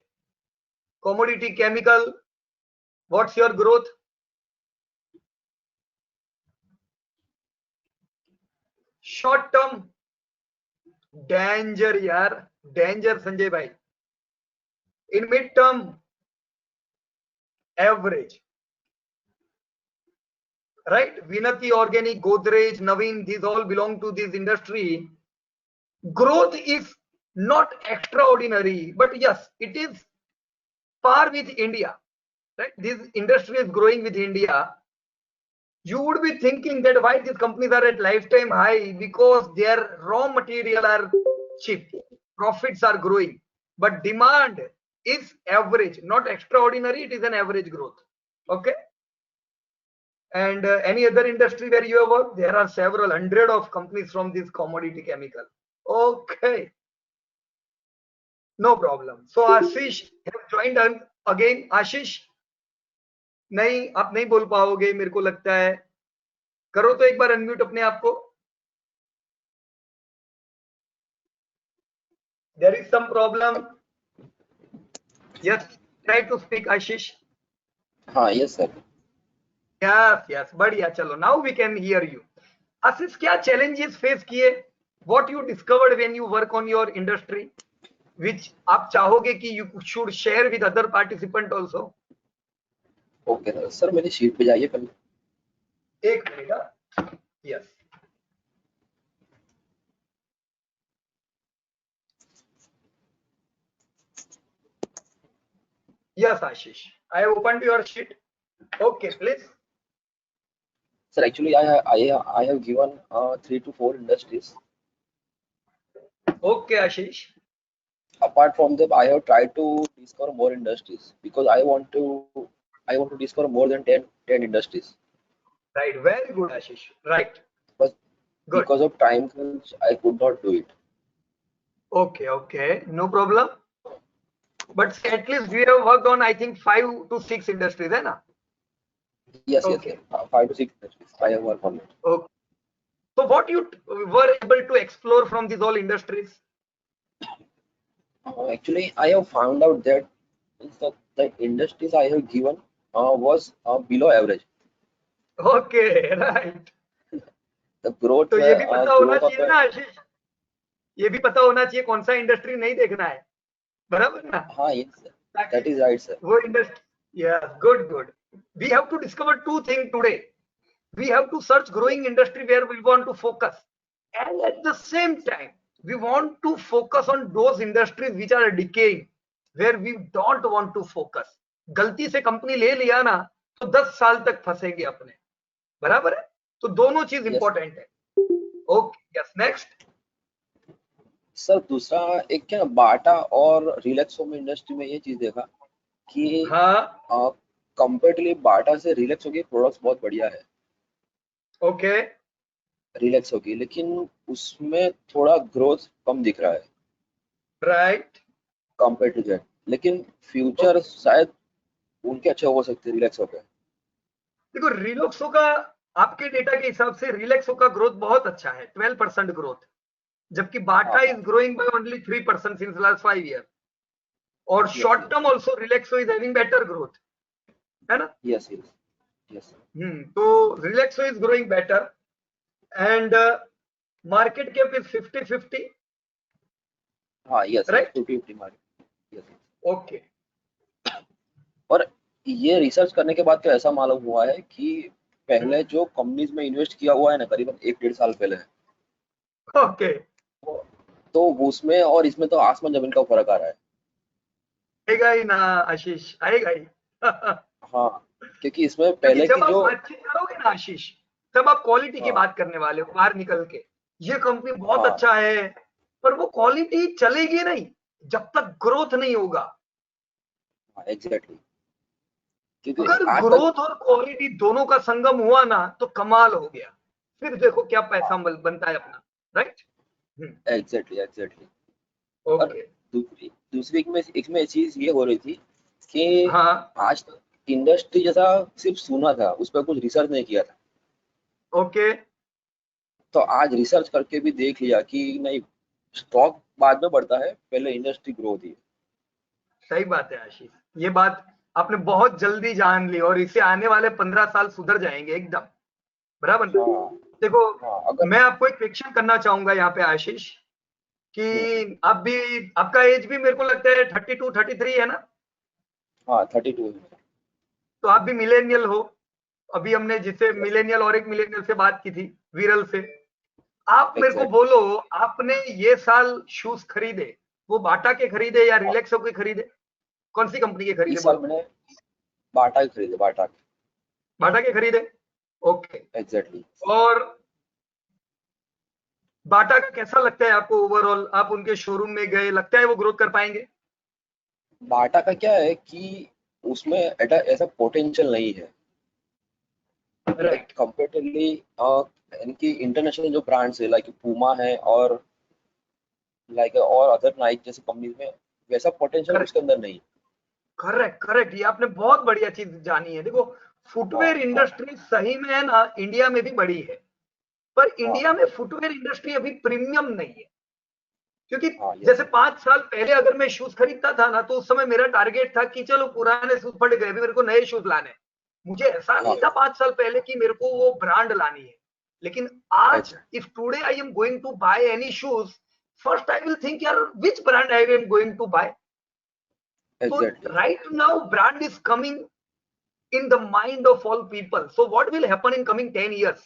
Commodity chemical, what's your growth? Short term danger यार, डेंजर संजय भाई. In mid term average. Right? Vinati Organic, Godrej, Naveen, these all belong to this industry. Growth is not extraordinary, but yes, it is par with India. Right? This industry is growing with India. You would be thinking that why these companies are at lifetime high, because their raw material are cheap, profits are growing, but demand is average, not extraordinary. It is an average growth. Okay. And any other industry where you have worked? There are several hundred of companies from this commodity chemical. Okay, no problem. So Ashish have joined us again. Ashish, नहीं आप नहीं बोल पाओगे मेरे को लगता है. करो तो एक बार अनम्यूट अपने आप को. There is some problem. Yes, try to speak, Ashish. हाँ yes sir. Yes, बढ़िया. चलो, now we can hear you. आशीष, क्या challenges face किए? What you discovered when you work on your industry, which आप चाहोगे कि you should share with other participant also? Okay sir, मेरी शीट पे जाइए पहले. एक minute. Yes. Yes, Ashish. I have opened your sheet. Okay, please. Sir, actually I have given 3 to 4 industries. Okay, Ashish. Apart from them, I have tried to discover more industries because I want to discover more than 10 industries. Right. Very good, Ashish. Right. But Good. because of time crunch, I could not do it. Okay. No problem. But at least we have worked on, I think, 5 to 6 industries, है ना? Yes, Okay. yes. 5 to 6 industries. I have worked on it. Okay. So what you were able to explore from these all industries? Actually, I have found out that the industries I have given was below average. Okay, right. The growth. तो ये भी पता होना growth of चाहिए ना आशीष, ये भी पता होना चाहिए कौन सा इंडस्ट्री नहीं देखना है, बराबर ना? हाँ, yes, that is right, sir. वो industry. Yes, good. We have to discover two things today. We have to search growing industry where we want to focus, and at the same time we want to focus on those industries which are decaying, where we don't want to focus. गलती से कंपनी ले लिया ना तो 10 साल तक फंसेंगे अपने, बराबर है? तो दोनों चीज इंपॉर्टेंट है. Okay, yes, next. सर, दूसरा एक क्या बाटा और रिलैक्सो में इंडस्ट्री में ये चीज देखा कि हाँ, कंपेरेटिवली बाटा से रिलैक्सो के प्रोडक्ट्स बहुत बढ़िया है. ओके, रिलैक्सो की, लेकिन उसमें थोड़ा ग्रोथ कम दिख रहा है राइट, कंपेयर टू दैट. लेकिन फ्यूचर शायद उनके अच्छे हो सकते हैं रिलैक्सो के. देखो रिलैक्सो का आपके डेटा के हिसाब से रिलैक्सो का ग्रोथ बहुत अच्छा है, 12% ग्रोथ, जबकि Bata is growing by only 3% since last 5 year. और short term also Relaxo is having better growth, है ना? यस. तो Relaxo is growing better and market cap is 50-50. हाँ, yes, Right? 50-50 market. Yes. Okay. और ये रिसर्च करने के बाद तो ऐसा मालूम हुआ है कि पहले जो कंपनीज में इन्वेस्ट किया हुआ है ना, करीबन 1-1.5 साल पहले, ओके, तो उसमें और इसमें तो आसमान जमीन का फर्क आ रहा है. आएगा ही ना आशीष, आएगा ही. हाँ, क्योंकि इसमें पहले जब की आप जो बातचीत करोगे ना आशीष, तब आप क्वालिटी की हाँ. बात करने वाले हो बाहर निकल के. ये कंपनी बहुत हाँ. अच्छा है, पर वो क्वालिटी चलेगी नहीं जब तक ग्रोथ नहीं होगा. एग्जैक्टली. क्योंकि अगर आज तक ग्रोथ और क्वालिटी दोनों का संगम हुआ ना तो कमाल हो गया. फिर देखो क्या पैसा बनता है अपना. राइट. एग्जैक्टली. ओके. दूसरी इसमें चीज ये हो रही थी कि हाँ, आज तक इंडस्ट्री जैसा सिर्फ सुना था, उस पर कुछ रिसर्च नहीं किया था. ओके, तो आज रिसर्च करके भी देख लिया कि नहीं, स्टॉक बाद में बढ़ता है, पहले इंडस्ट्री ग्रो होती है. सही बात है आशीष, ये बात आपने बहुत जल्दी जान ली और इससे आने वाले 15 साल सुधर जाएंगे एकदम, बराबर ना? हाँ, देखो हाँ अगर मैं आपको एक क्वेश्चन करना चाहूंगा यहाँ पे आशीष कि आप भी, आपका एज भी मेरे को लगता है 32 33 है ना, हाँ 32 है। तो आप भी मिलेनियल हो। अभी हमने जिससे यस मिलेनियल और एक मिलेनियल से बात की थी, विरल से। आप मेरे को एग्जैक्ट। बोलो, आपने ये साल शूज खरीदे, वो बाटा के खरीदे या हाँ रिलैक्सो के खरीदे? कौन सी कंपनी के खरीदे इस साल बोलो? मैंने बाटा के खरीदे, बाटा के। बाटा के खरीदे, ओके। एग्जैक्टली। और बाटा का कैसा लगता है आपको ओवरऑल? आप उनके शोरूम में गए, लगता है वो ग्रोथ कर पाएंगे? बाटा का क्या है कि उसमें ऐसा पोटेंशियल नहीं है लाइक राइट, कंपेरेटिवली इनकी इंटरनेशनल जो ब्रांड्स है लाइक पूमा है और लाइक और अदर नाइक जैसे कंपनीज में वैसा पोटेंशियल करेक्ट उसके अंदर नहीं। करेक्ट करेक्ट, ये आपने बहुत बढ़िया चीज जानी है। देखो, हाँ फुटवेयर हाँ इंडस्ट्री सही में है ना, इंडिया में भी बड़ी है, पर हाँ इंडिया में फुटवेयर इंडस्ट्री अभी प्रीमियम नहीं है। क्योंकि हाँ यस जैसे 5 साल पहले अगर मैं शूज खरीदता था ना, तो उस समय मेरा टारगेट था कि चलो पुराने शूज फट गए, अभी मेरे को नए शूज लाने हैं। मुझे ऐसा नहीं हाँ था 5 साल पहले कि मेरे को वो ब्रांड लानी है। लेकिन आज exact if today I am going to buy any shoes, first I will think यार which brand I am going to buy. So exactly. right now brand is coming in the mind of all people. So what will happen in coming 10 years?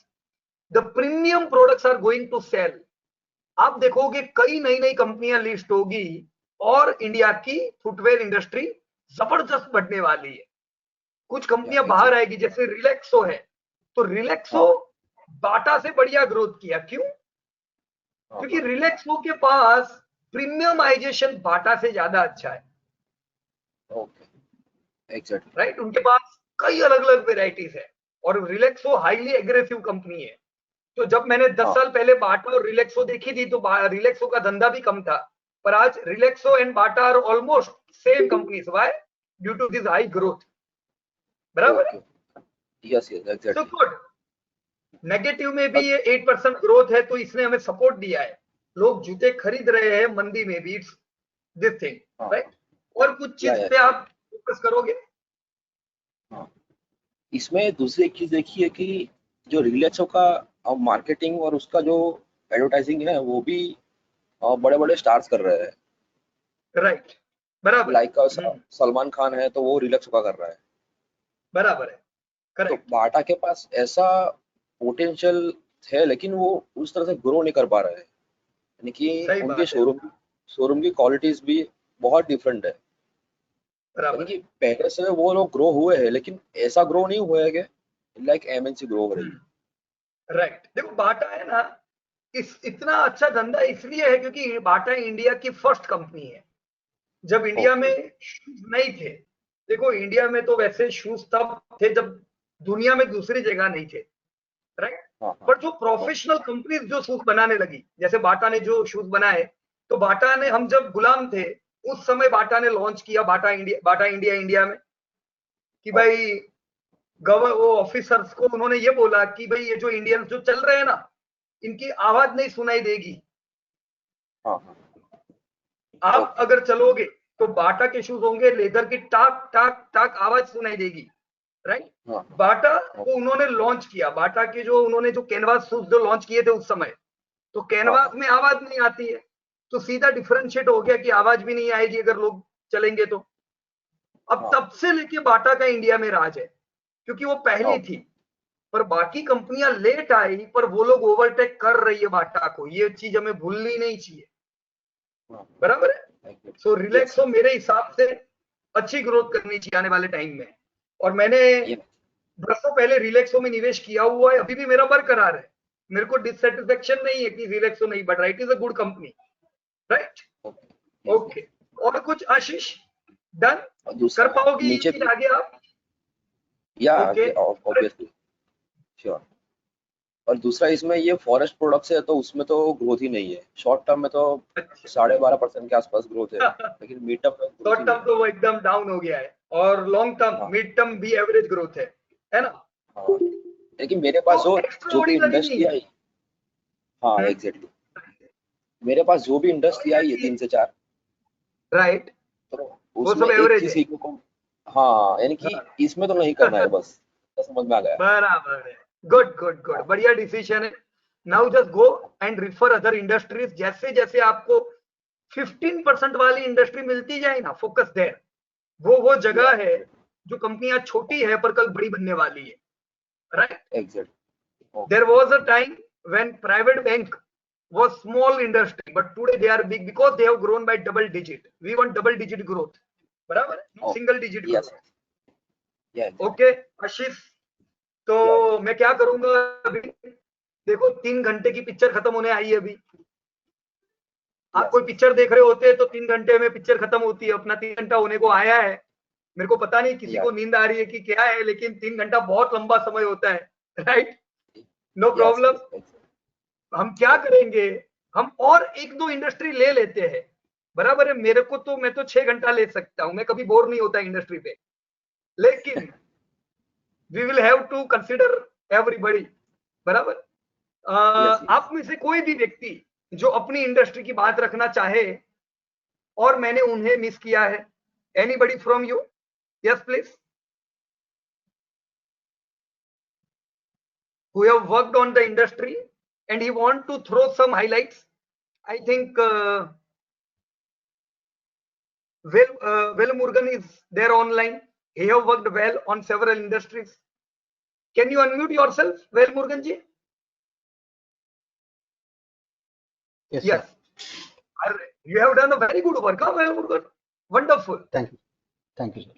The premium products are going to sell. आप देखोगे कई नई नई कंपनियां लिस्ट होगी और इंडिया की फुटवेयर इंडस्ट्री जबरदस्त बढ़ने वाली है। कुछ या कंपनियां बाहर एग्जैक्ट। आएगी, जैसे रिलैक्सो है, तो रिलैक्सो हाँ बाटा से बढ़िया ग्रोथ किया। क्यों? हाँ क्योंकि हाँ रिलैक्सो के पास प्रीमियमाइजेशन बाटा से ज्यादा अच्छा है। Okay exactly. राइट, उनके पास कई अलग अलग वेराइटीज है और रिलैक्सो हाईली एग्रेसिव कंपनी है। तो जब मैंने 10 हाँ साल पहले बाटा और रिलैक्सो देखी थी, तो रिलैक्सो का धंधा भी कम था, पर आज Relaxo and Bata are almost same company. Why? Due to this high growth. बराबर है? Okay yes yes so exactly. Good. Negative में भी ये 8% ग्रोथ है, तो इसने हमें सपोर्ट दिया है। लोग जूते खरीद रहे हैं मंदी में भी, इट्स दिस थिंग। हाँ राइट, और कुछ या चीज पे आप फोकस करोगे? हाँ इसमें दूसरी एक चीज देखी है कि जो रिलैक्सो का मार्केटिंग और उसका जो एडवर्टाइजिंग है वो भी बड़े बड़े स्टार्स कर रहे हैं राइट, बराबर है। लाइक सलमान खान है तो वो रिलैक्सो का कर रहा है। बराबर है, तो करेक्ट। बाटा के पास ऐसा पोटेंशियल है लेकिन वो उस तरह से ग्रो नहीं कर पा रहे हैं यानी कि सही उनके बात है, शोरूम की क्वालिटीज भी बहुत डिफरेंट है यानी बराबर कि है। पहले से वो लोग ग्रो हुए हैं लेकिन ऐसा ग्रो नहीं हुआ है कि लाइक एमएनसी ग्रो हो रही है। राइट, देखो बाटा है ना, इस इतना अच्छा धंधा इसलिए है क्योंकि बाटा इंडिया की फर्स्ट कंपनी है। जब इंडिया ओके में शूज नहीं थे, देखो इंडिया में तो वैसे शूज तब थे जब दुनिया में दूसरी जगह नहीं थे। राइट, हाँ हाँ पर जो प्रोफेशनल कंपनीज जो शूज बनाने लगी, जैसे बाटा ने जो शूज बनाए, तो बाटा ने, हम जब गुलाम थे उस समय बाटा ने लॉन्च किया बाटा इंडिया इंडिया में, कि ओके भाई वो ऑफिसर्स को उन्होंने ये बोला कि भाई ये जो इंडियंस जो चल रहे हैं ना, इनकी आवाज नहीं सुनाई देगी। हाँ हाँ आप ओके अगर चलोगे तो बाटा के शूज होंगे, लेदर की टाक टाक टाक आवाज सुनाई देगी। राइट, हाँ बाटा हाँ को उन्होंने लॉन्च किया, बाटा के जो उन्होंने जो कैनवास शूज जो लॉन्च किए थे उस समय, तो हाँ कैनवास हाँ में आवाज नहीं आती है, तो सीधा डिफरेंशिएट हो गया कि आवाज भी नहीं आएगी अगर लोग चलेंगे तो। अब हाँ तब से लेके बाटा का इंडिया में राज है, क्योंकि वो पहली थी। ओके पर बाकी कंपनियां लेट आई, पर वो लोग ओवरटेक कर रही है बाटा को, ये चीज हमें भूलनी नहीं चाहिए। हाँ बराबर है? सो यस रिलैक्सो मेरे हिसाब से अच्छी ग्रोथ करनी चाहिए आने वाले टाइम में। और मैंने यस बरसों पहले रिलैक्सो में निवेश किया हुआ है, अभी भी मेरा बरकरार है। मेरे को डिससेटिस्फेक्शन नहीं है कि रिलैक्सो नहीं बढ़ रहा, it is a good company. Right, okay yes okay. और कुछ आशीष? डन? और कर दूसरा पाओगे ये नीचे चीज भी आगे आप? या ओके, ऑब्वियसली श्योर। और दूसरा इसमें ये फॉरेस्ट प्रोडक्ट्स है तो उसमें तो ग्रोथ ही नहीं है शॉर्ट टर्म में तो अच्छा। 12.5% के आसपास ग्रोथ है लेकिन मिड टर्म में ग्रोथ ही शॉर्ट नहीं टर्म है। तो वो एकदम डाउन हो गया है, और लॉन्ग टर्म हाँ मिड टर्म भी एवरेज ग्रोथ है ना? हाँ लेकिन मेरे तो पास जो एक्स्ट्रा जो भी ऑर्डिनरी नहीं इंडस्ट्री है। आई हाँ एग्जैक्टली मेरे पास जो भी इंडस्ट्री आई है 3 से 4 राइट, तो वो उसमें सब एक एवरेज चीज है। सीखने को हाँ यानी कि इसमें तो नहीं करना है बस तो समझ में आ गया। बराबर है, गुड गुड गुड, बढ़िया डिसीजन है। Now just go and refer other industries. जैसे जैसे आपको 15% वाली इंडस्ट्री मिलती जाए ना, फोकस देयर। वो जगह है जो कंपनियां छोटी है पर कल बड़ी बनने वाली है, right? Exactly. Okay. There was a time when private bank was small industry, but today they are big because they have grown by double digit. We want double digit growth, बराबर? Oh, single digit yes. growth। Yeah. Exactly. Okay Ashish, तो Yeah. मैं क्या करूंगा अभी, देखो 3 घंटे की पिक्चर खत्म होने आई है अभी। आप Yes. कोई पिक्चर देख रहे होते हैं तो 3 घंटे में पिक्चर खत्म होती है, अपना 3 घंटा होने को आया है। मेरे को पता नहीं किसी Yeah. को नींद आ रही है कि क्या है, लेकिन 3 घंटा बहुत लंबा समय होता है, right? No Yes. Problem. Yes. Exactly. हम क्या करेंगे, हम और एक दो इंडस्ट्री ले लेते हैं, बराबर है? मेरे को तो, मैं तो 6 घंटा ले सकता हूं, मैं कभी बोर नहीं होता इंडस्ट्री पे, लेकिन we will have to consider everybody, बराबर? Yes. आप में से कोई भी व्यक्ति जो अपनी इंडस्ट्री की बात रखना चाहे और मैंने उन्हें मिस किया है, anybody from you? Yes please, who have worked on the industry and he want to throw some highlights. I think Velmurugan is there online. He have worked well on several industries. Can you unmute yourself, Velmurugan ji? Yes, Yes. sir. You have done a very good work, huh, Velmurugan? Wonderful. Thank you. Thank you, sir.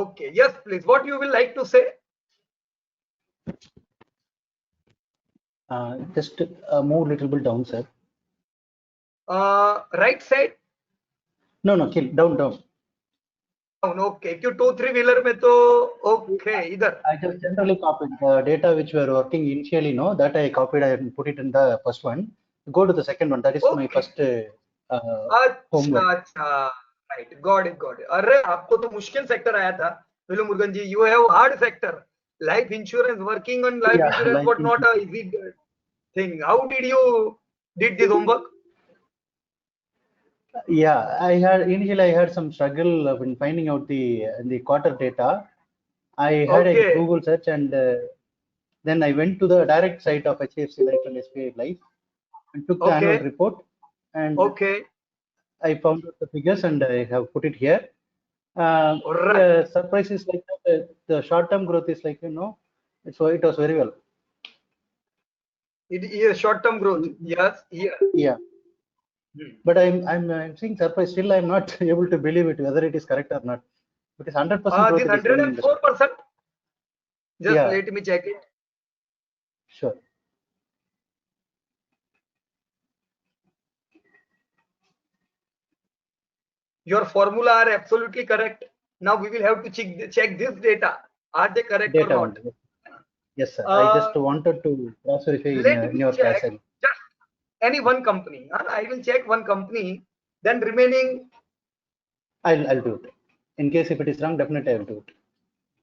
Okay. Yes, please. What you will like to say? Just move a little bit down, sir. Right side. No, no, kill down, down. Down. Okay. क्यों 2-3 wheeler में तो okay इधर. I just generally copied the data which we were working initially. No, that I copied and put it in the first one. Go to the second one. That is my Okay. first homework. अच्छा, right, got it got it. अरे आपको तो मुश्किल सेक्टर आया था Velmurugan ji, you have hard sector. Life insurance, working on life Yeah, insurance like was not a easy thing. How did you did this homework? yeah, I had initially I had some struggle in finding out the quarter data. I had a Okay. Google search and then I went to the direct site of HDFC Life and SBI Life and took the annual Okay. report and Okay. I found out the figures and I have put it here. Alright. The surprise is like that, the short-term growth is like, you know, it was very well. It is short term growth. Yes, yeah. Yeah. But I'm seeing surprise. Still, I'm not able to believe it whether it is correct or not. It is 100% growth. This It is going in this. 104%. Just Yeah. let me check it. Sure. Your formula are absolutely correct. Now we will have to check this data. Are they correct Data or not? only. Yes, sir. I just wanted to cross verify Let in me your check passage. just any one company. I will check one company, then remaining. I'll do it. In case if it is wrong, definitely I will do it.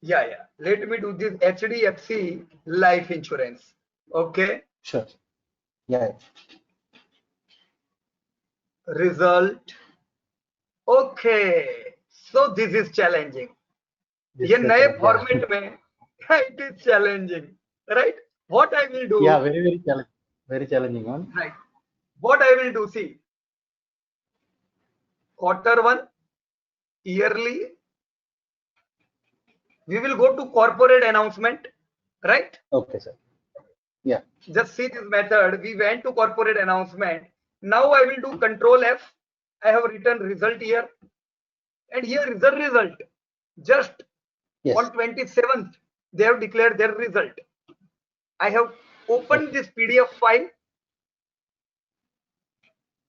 Yeah. Let me do this HDFC life insurance. Okay. Sure. Yeah. Result. Okay. So this is challenging. This ये is नए correct, yeah. फॉर्मेट में it is challenging, right? What I will do? Yeah, very challenging. Very challenging one. Right. What I will do? See, quarter one, yearly. We will go to corporate announcement, right? Okay, sir. Yeah. Just see this method. We went to corporate announcement. Now I will do Control F. I have written result here, and here is the result. Just Yes. on 27th, they have declared their result. I have opened this PDF file.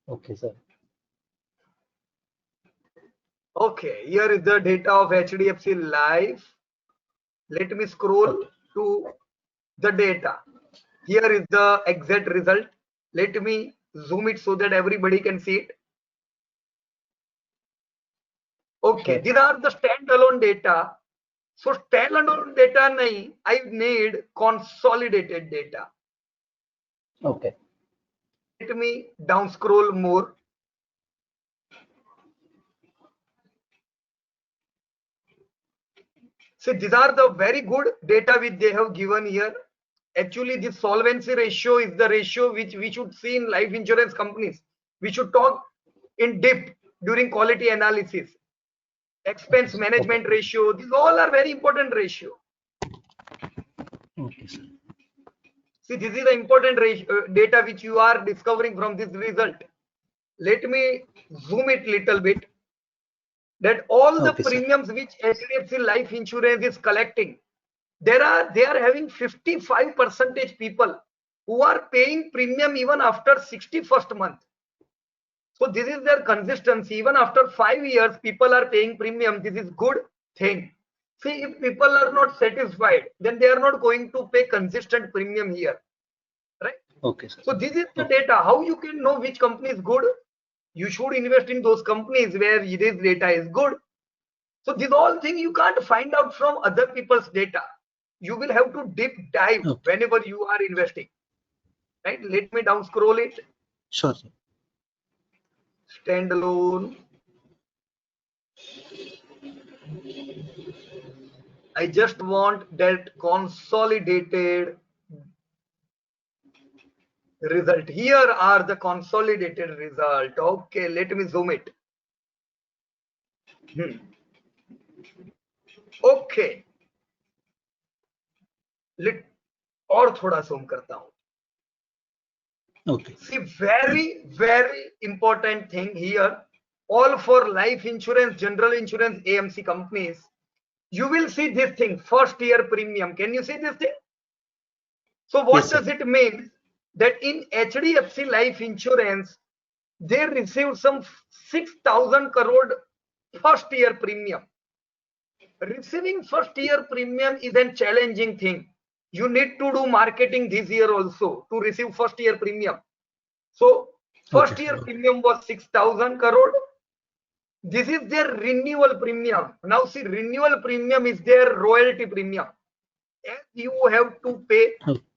Okay, sir. Okay, here is the data of HDFC Life. Let me scroll to the data. Here is the exact result. Let me zoom it so that everybody can see it. Okay, Sure. these are the standalone data. So standalone data nahi, I need consolidated data. Okay. Let me down scroll more. See, these are the very good data which they have given here. Actually, this solvency ratio is the ratio which we should see in life insurance companies. We should talk in depth during quality analysis. Expense management ratio, these all are very important ratio. Okay, sir. See, this is the important data which you are discovering from this result. Let me zoom it little bit. That all the Okay, sir. premiums which HDFC Life Insurance is collecting, they are having 55% people who are paying premium even after 61st month. So this is their consistency. Even after 5 years, people are paying premium. This is good thing. See, if people are not satisfied, then they are not going to pay consistent premium here, right? Okay, sir. So this is the data. How you can know which company is good? You should invest in those companies where this data is good. So this all thing you can't find out from other people's data. You will have to deep dive whenever you are investing, right? Let me down scroll it. Sure, sir. Standalone. I just want that consolidated result. Here are the consolidated result. Okay, let me zoom it. Okay. और थोड़ा zoom करता हूं. Okay. See, very important thing here. All for life insurance, general insurance, AMC companies, you will see this thing, first year premium. Can you see this thing? So what Yes, does sir. it mean? That in HDFC Life Insurance, they received some 6,000 crore first year premium. Receiving first year premium is a challenging thing. You need to do marketing this year also to receive first year premium. So first year premium was 6,000 crore. This is their renewal premium. Now see, renewal premium is their royalty premium. As you have to pay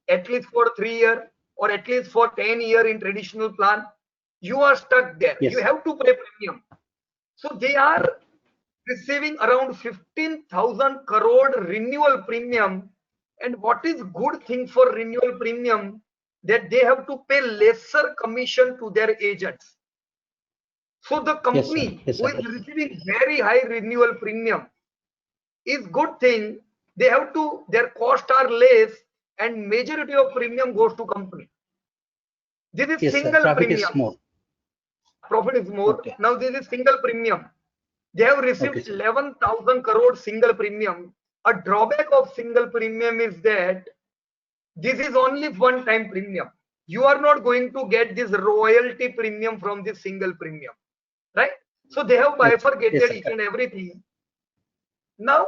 at least for 3 years or at least for 10 years in traditional plan, you are stuck there. Yes. You have to pay premium. So they are receiving around 15,000 crore renewal premium. And what is good thing for renewal premium, that they have to pay lesser commission to their agents. So the company Yes, who is receiving very high renewal premium is good thing. They have to, their costs are less and majority of premium goes to company. This is Yes, single sir. Profit premium. is more. Profit is more. Okay. Now this is single premium. They have received 11,000 crore single premium. A drawback of single premium is that this is only one time premium. You are not going to get this royalty premium from this single premium, right? So they have bifurcated each and everything. Now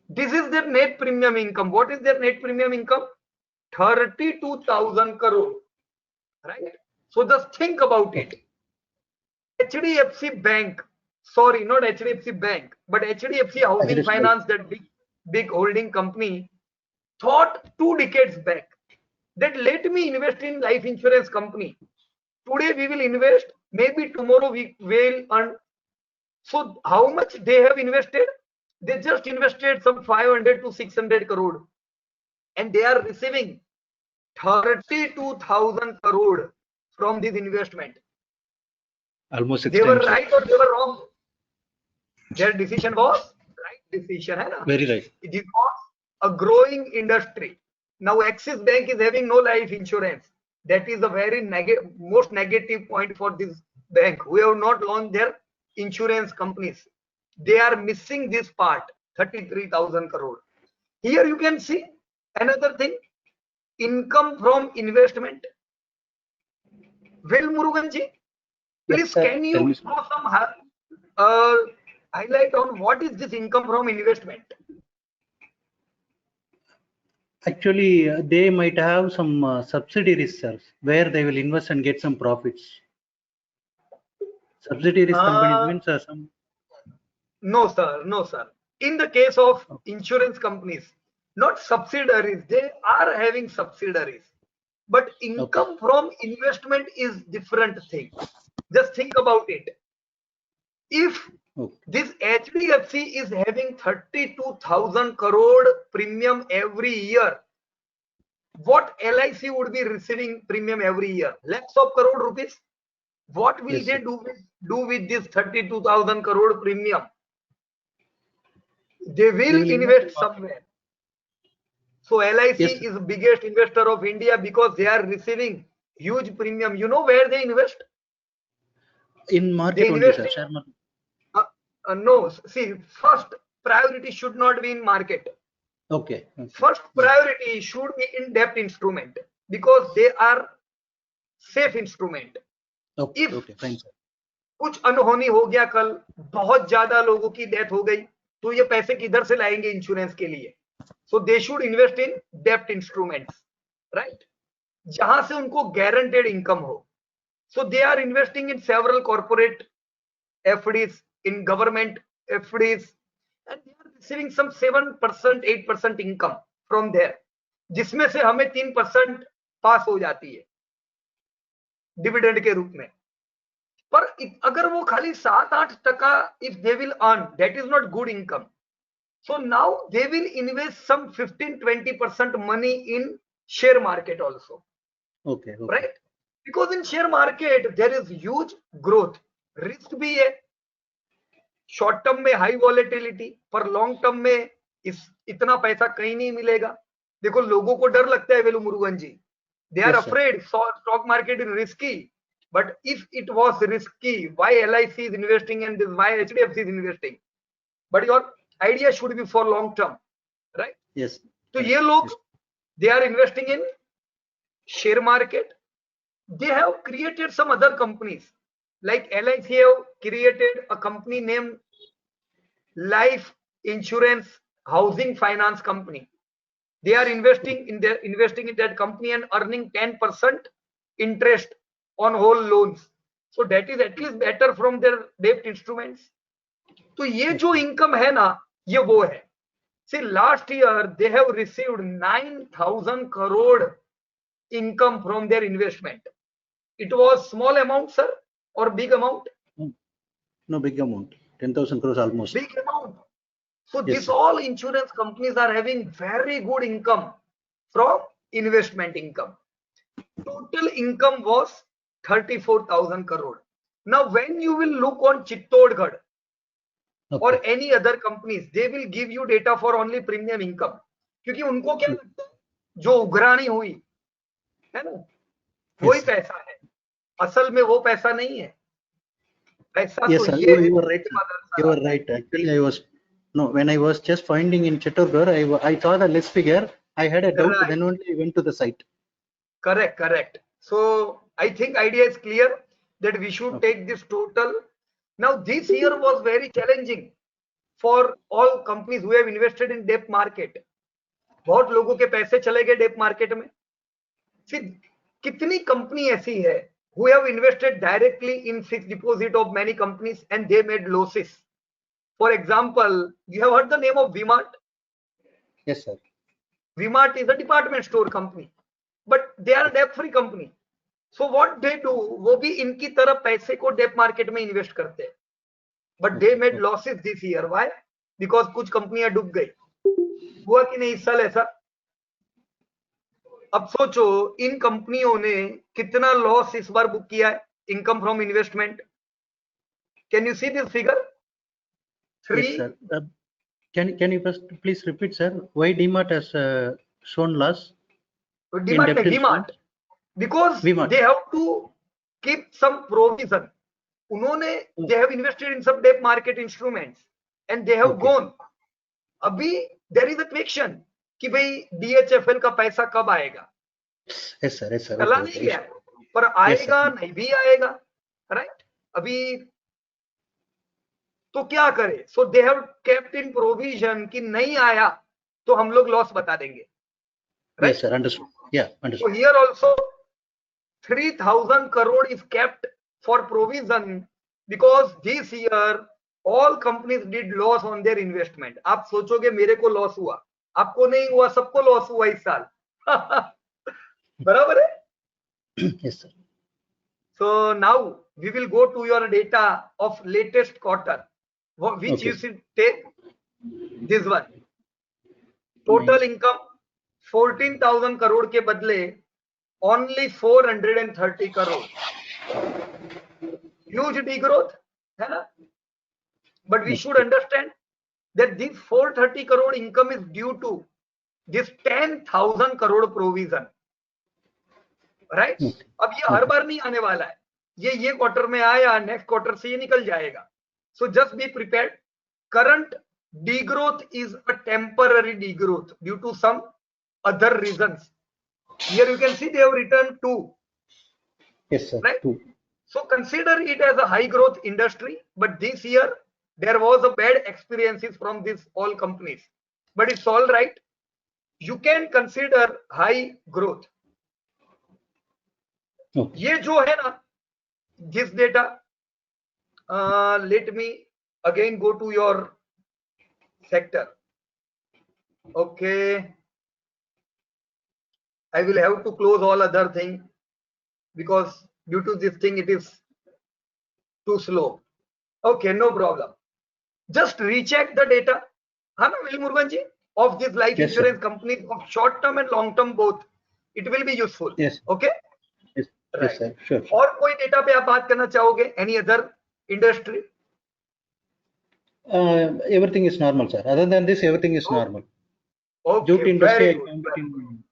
this is their net premium income. What is their net premium income? 32,000 crore, right? So just think about it. HDFC Bank, sorry, not HDFC Bank, but HDFC Housing Finance, that big holding company, thought 2 decades back that let me invest in life insurance company. Today we will invest, maybe tomorrow we will earn. So how much they have invested? They just invested some 500 to 600 crore, and they are receiving 32,000 crore from this investment. Almost 6 they were times. Right or they were wrong? Their decision was right decision. Hai na? Very right. It is a growing industry. Now Axis Bank is having no life insurance. That is a very most negative point for this bank, who have not launched their insurance companies. They are missing this part, 33,000 crore. Here you can see another thing, income from investment. Well, Murugan ji, please can you throw some highlight on what is this income from investment? Actually, they might have some subsidiaries, sir, where they will invest and get some profits. Subsidiaries companies means some. No, sir. No, sir. In the case of insurance companies, not subsidiaries, they are having subsidiaries. But income from investment is different thing. Just think about it. If this HDFC is having 32,000 crore premium every year, what LIC would be receiving premium every year? Lakhs of crore rupees. What will Yes, they sir. do with this 32,000 crore premium? They will will invest in invest market. somewhere. So LIC Yes, sir. is the biggest investor of India because they are receiving huge premium. You know where they invest? In They market only, invest sir. in, Share market. no, see, first priority should not be in market. Okay. First priority should be in debt instrument because they are safe instrument. Okay. If Okay. Fine, sir. कुछ अनहोनी हो गया, कल बहुत ज्यादा लोगों की डेथ हो गई, तो ये पैसे किधर से लाएंगे इंश्योरेंस के लिए? So they should invest in डेप्ट इंस्ट्रूमेंट्स, राइट, जहां से उनको गारंटेड इनकम हो. So they are investing in several corporate FDs, in government FDs, and they are receiving some 7%, 8% income from there, जिसमें से हमें 3% पास हो जाती है डिविडेंड के रूप में. पर अगर वो खाली 7-8% if they will earn, that is not good income. So now they will invest some 15-20% money in share market also. Okay. Right? Because in share market there is huge growth, risk भी है, शॉर्ट टर्म में हाई वॉलेटिलिटी, पर लॉन्ग टर्म में इतना पैसा कहीं नहीं मिलेगा. देखो लोगों को डर लगता है Velu Murugan ji, they are afraid stock market is risky, but if it was risky, why LIC is investing and this, why HDFC is investing? But your idea should be for long term, right? Yes. तो ये लोग they are investing in share market. They have created some other companies, like LIC have created a company named Life Insurance Housing Finance Company. They are investing in that company and earning 10% interest on whole loans. So that is at least better from their debt instruments. तो ये जो income है ना, ये वो है. See, last year they have received 9,000 crore income from their investment. It was small amount, sir, or big amount? No, big amount. 10,000 crores almost. Big amount. So Yes, this sir. all insurance companies are having very good income from investment income. Total income was 34,000 crore. Now when you will look on Chittorgarh or any other companies, they will give you data for only premium income. क्योंकि उनको क्या लगता है, जो उघराणी हुई है ना, वही पैसा है, असल में वो पैसा नहीं है. पैसा Yes, तो sir. ये You were right. You were right. Actually, when I was just finding in Chittorgarh, I saw the list figure. I had a doubt. Right. Then only I went to the site. Correct. So I think idea is clear that we should take this total. Now this year was very challenging for all companies who have invested in debt market. बहुत लोगों के पैसे चले गए डेप मार्केट में. कितनी कंपनी ऐसी है who have invested directly in fixed deposit of many companies and they made losses. For example, you have heard the name of V-Mart? Yes, sir. V-Mart is a department store company, but they are a debt free company. So what they do, वो भी इनकी तरह पैसे को डेप मार्केट में इन्वेस्ट करते हैं, but they made losses this year. Why? Because कुछ कंपनियां डूब गई. हुआ कि नहीं इस साल ऐसा? अब सोचो इन कंपनियों ने कितना लॉस इस बार बुक किया है, income from investment. Can you see this figure? Yes, sir. Can you please repeat, sir? Why DMart has shown loss? DMart, because V-Mart. they have to keep some provision. उन्होंने they have invested in some debt market instruments and they have gone. अभी there is a question कि भाई DHFL का पैसा कब आएगा? Yes, sir. चला नहीं गया, पर आएगा नहीं भी आएगा, राइट? अभी तो क्या करे? So they have kept in provision कि नहीं आया तो हम लोग लॉस बता देंगे. Yes, sir. Understood. Yeah, understood. So here also 3,000 crore is kept for provision because this year all companies did loss on their investment. आप सोचोगे मेरे को लॉस हुआ, आपको नहीं हुआ, सबको लॉस हुआ इस साल. बराबर है? Yes, sir. So now we will go to your data of latest quarter, which you should take this one. Total income 14,000 crore के बदले ओनली 430 करोड़, ह्यूज डीग्रोथ है ना. But we should understand that this 430 crore income is due to this 10,000 crore provision, right? अब ये हर बार नहीं आने वाला है, ये क्वार्टर में आया, नेक्स्ट क्वार्टर से ये निकल जाएगा. So just be prepared. Current degrowth is a temporary degrowth due to some other reasons. Here you can see they have returned 2. Yes, sir. Right? 2. So consider it as a high growth industry, but this year there was a bad experiences from these all companies, but it's all right. You can consider high growth. Okay. ये जो है ना, this data, let me again go to your sector. Okay, I will have to close all other thing because due to this thing it is too slow. Okay, no problem. Just recheck the data, हाँ ना Will Murugan ji, of this life Yes, insurance companies of short term and long term both. It will be useful. Yes. Okay. Yes. Right. Yes, sir. Sure. और कोई डेटा पे आप बात करना चाहोगे? Any other industry? Everything is normal, sir. Other than this, everything is normal. Okay, Jute industry, very I good. can't get in.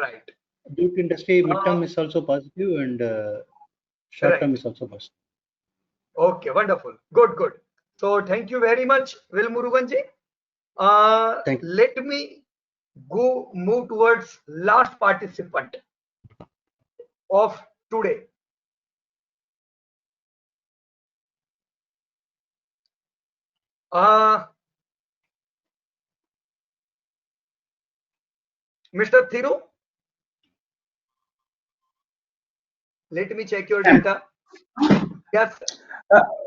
Right. Jute industry midterm is also positive and short term Right. is also positive. Okay, wonderful. Good, good. So thank you very much, Will Murugan ji. Thank you. Let me move towards last participant of today. Mr. Thiru, let me check your data. Yes.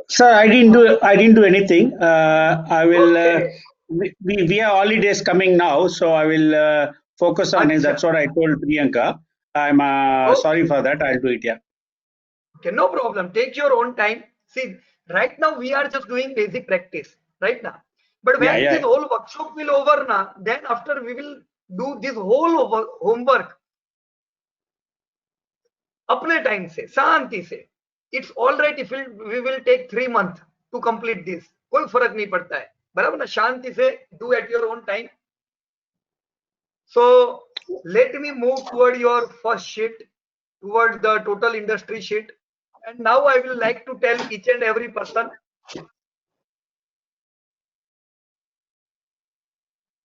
Sir, I didn't do anything. I will. Okay. We have holidays coming now, so I will focus on it. Acha. That's what I told Priyanka. I'm Okay. sorry for that. I'll do it. Yeah. Okay, no problem. Take your own time. See, right now we are just doing basic practice, right now. But when Yeah. this whole workshop will over now, then after we will do this whole homework अपने time से, शांति से. It's all right if we will take 3 months to complete this. कोई फर्क नहीं पड़ता है, बराबर ना? शांति से do at your own time. So let me move toward your first sheet, toward the total industry sheet. And now I will like to tell each and every person.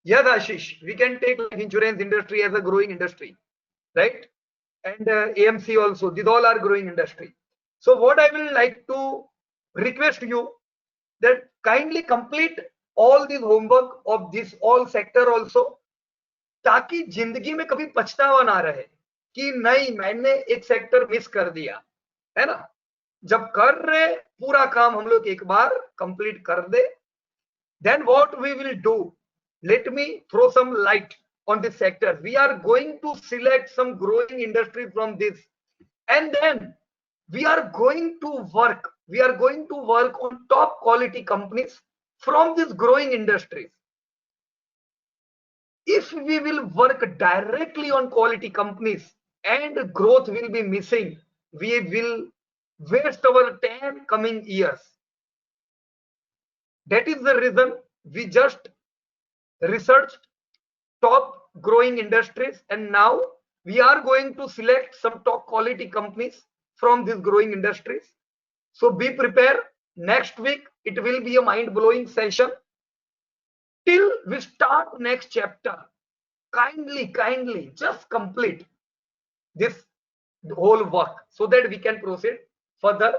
Yes, Ashish, we can take life insurance industry as a growing industry, right? And AMC also, these all are growing industry. So what I will like to request you that kindly complete all this homework of this all sector also, ताकि जिंदगी में कभी पछतावा ना रहे कि नहीं मैंने एक सेक्टर मिस कर दिया, है ना? जब कर रहे पूरा काम हम लोग एक बार कंप्लीट कर दे, then what we will do, let me throw some light on this sector. We are going to select some growing industry from this, and then we are going to work on top quality companies from these growing industries. If we will work directly on quality companies and growth will be missing, we will waste our 10 coming years. That is the reason we just researched top growing industries, and now we are going to select some top quality companies from these growing industries. So be prepared. Next week it will be a mind-blowing session. Till we start next chapter, kindly just complete this whole work so that we can proceed further.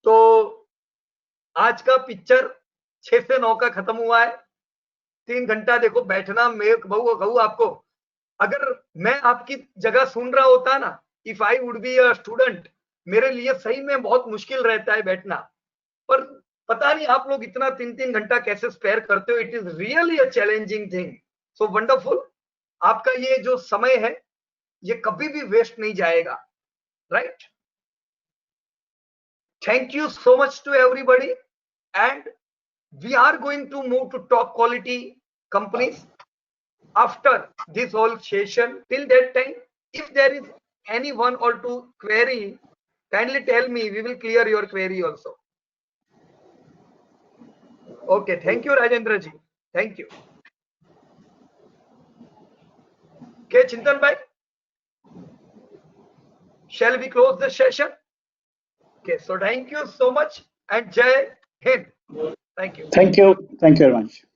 तो आज का पिक्चर 6 से 9 का खत्म हुआ है. 3 घंटा देखो बैठना, मैं कहूँ आपको, अगर मैं आपकी जगह सुन रहा होता ना, if I would be a student, मेरे लिए सही में बहुत मुश्किल रहता है बैठना. पर पता नहीं आप लोग इतना 3 घंटा कैसे स्पेयर करते हो. It is really a challenging thing. So wonderful. आपका ये जो समय है ये कभी भी वेस्ट नहीं जाएगा, right? Thank you so much to everybody, and we are going to move to top quality companies. after this whole session. Till that time, if there is any one or two query, kindly tell me. We will clear your query also. Okay. Thank you, Rajendra ji. Thank you. Okay, Chintan bhai. Shall we close the session? Okay. So thank you so much and Jai Hind. Thank you. Thank you very much.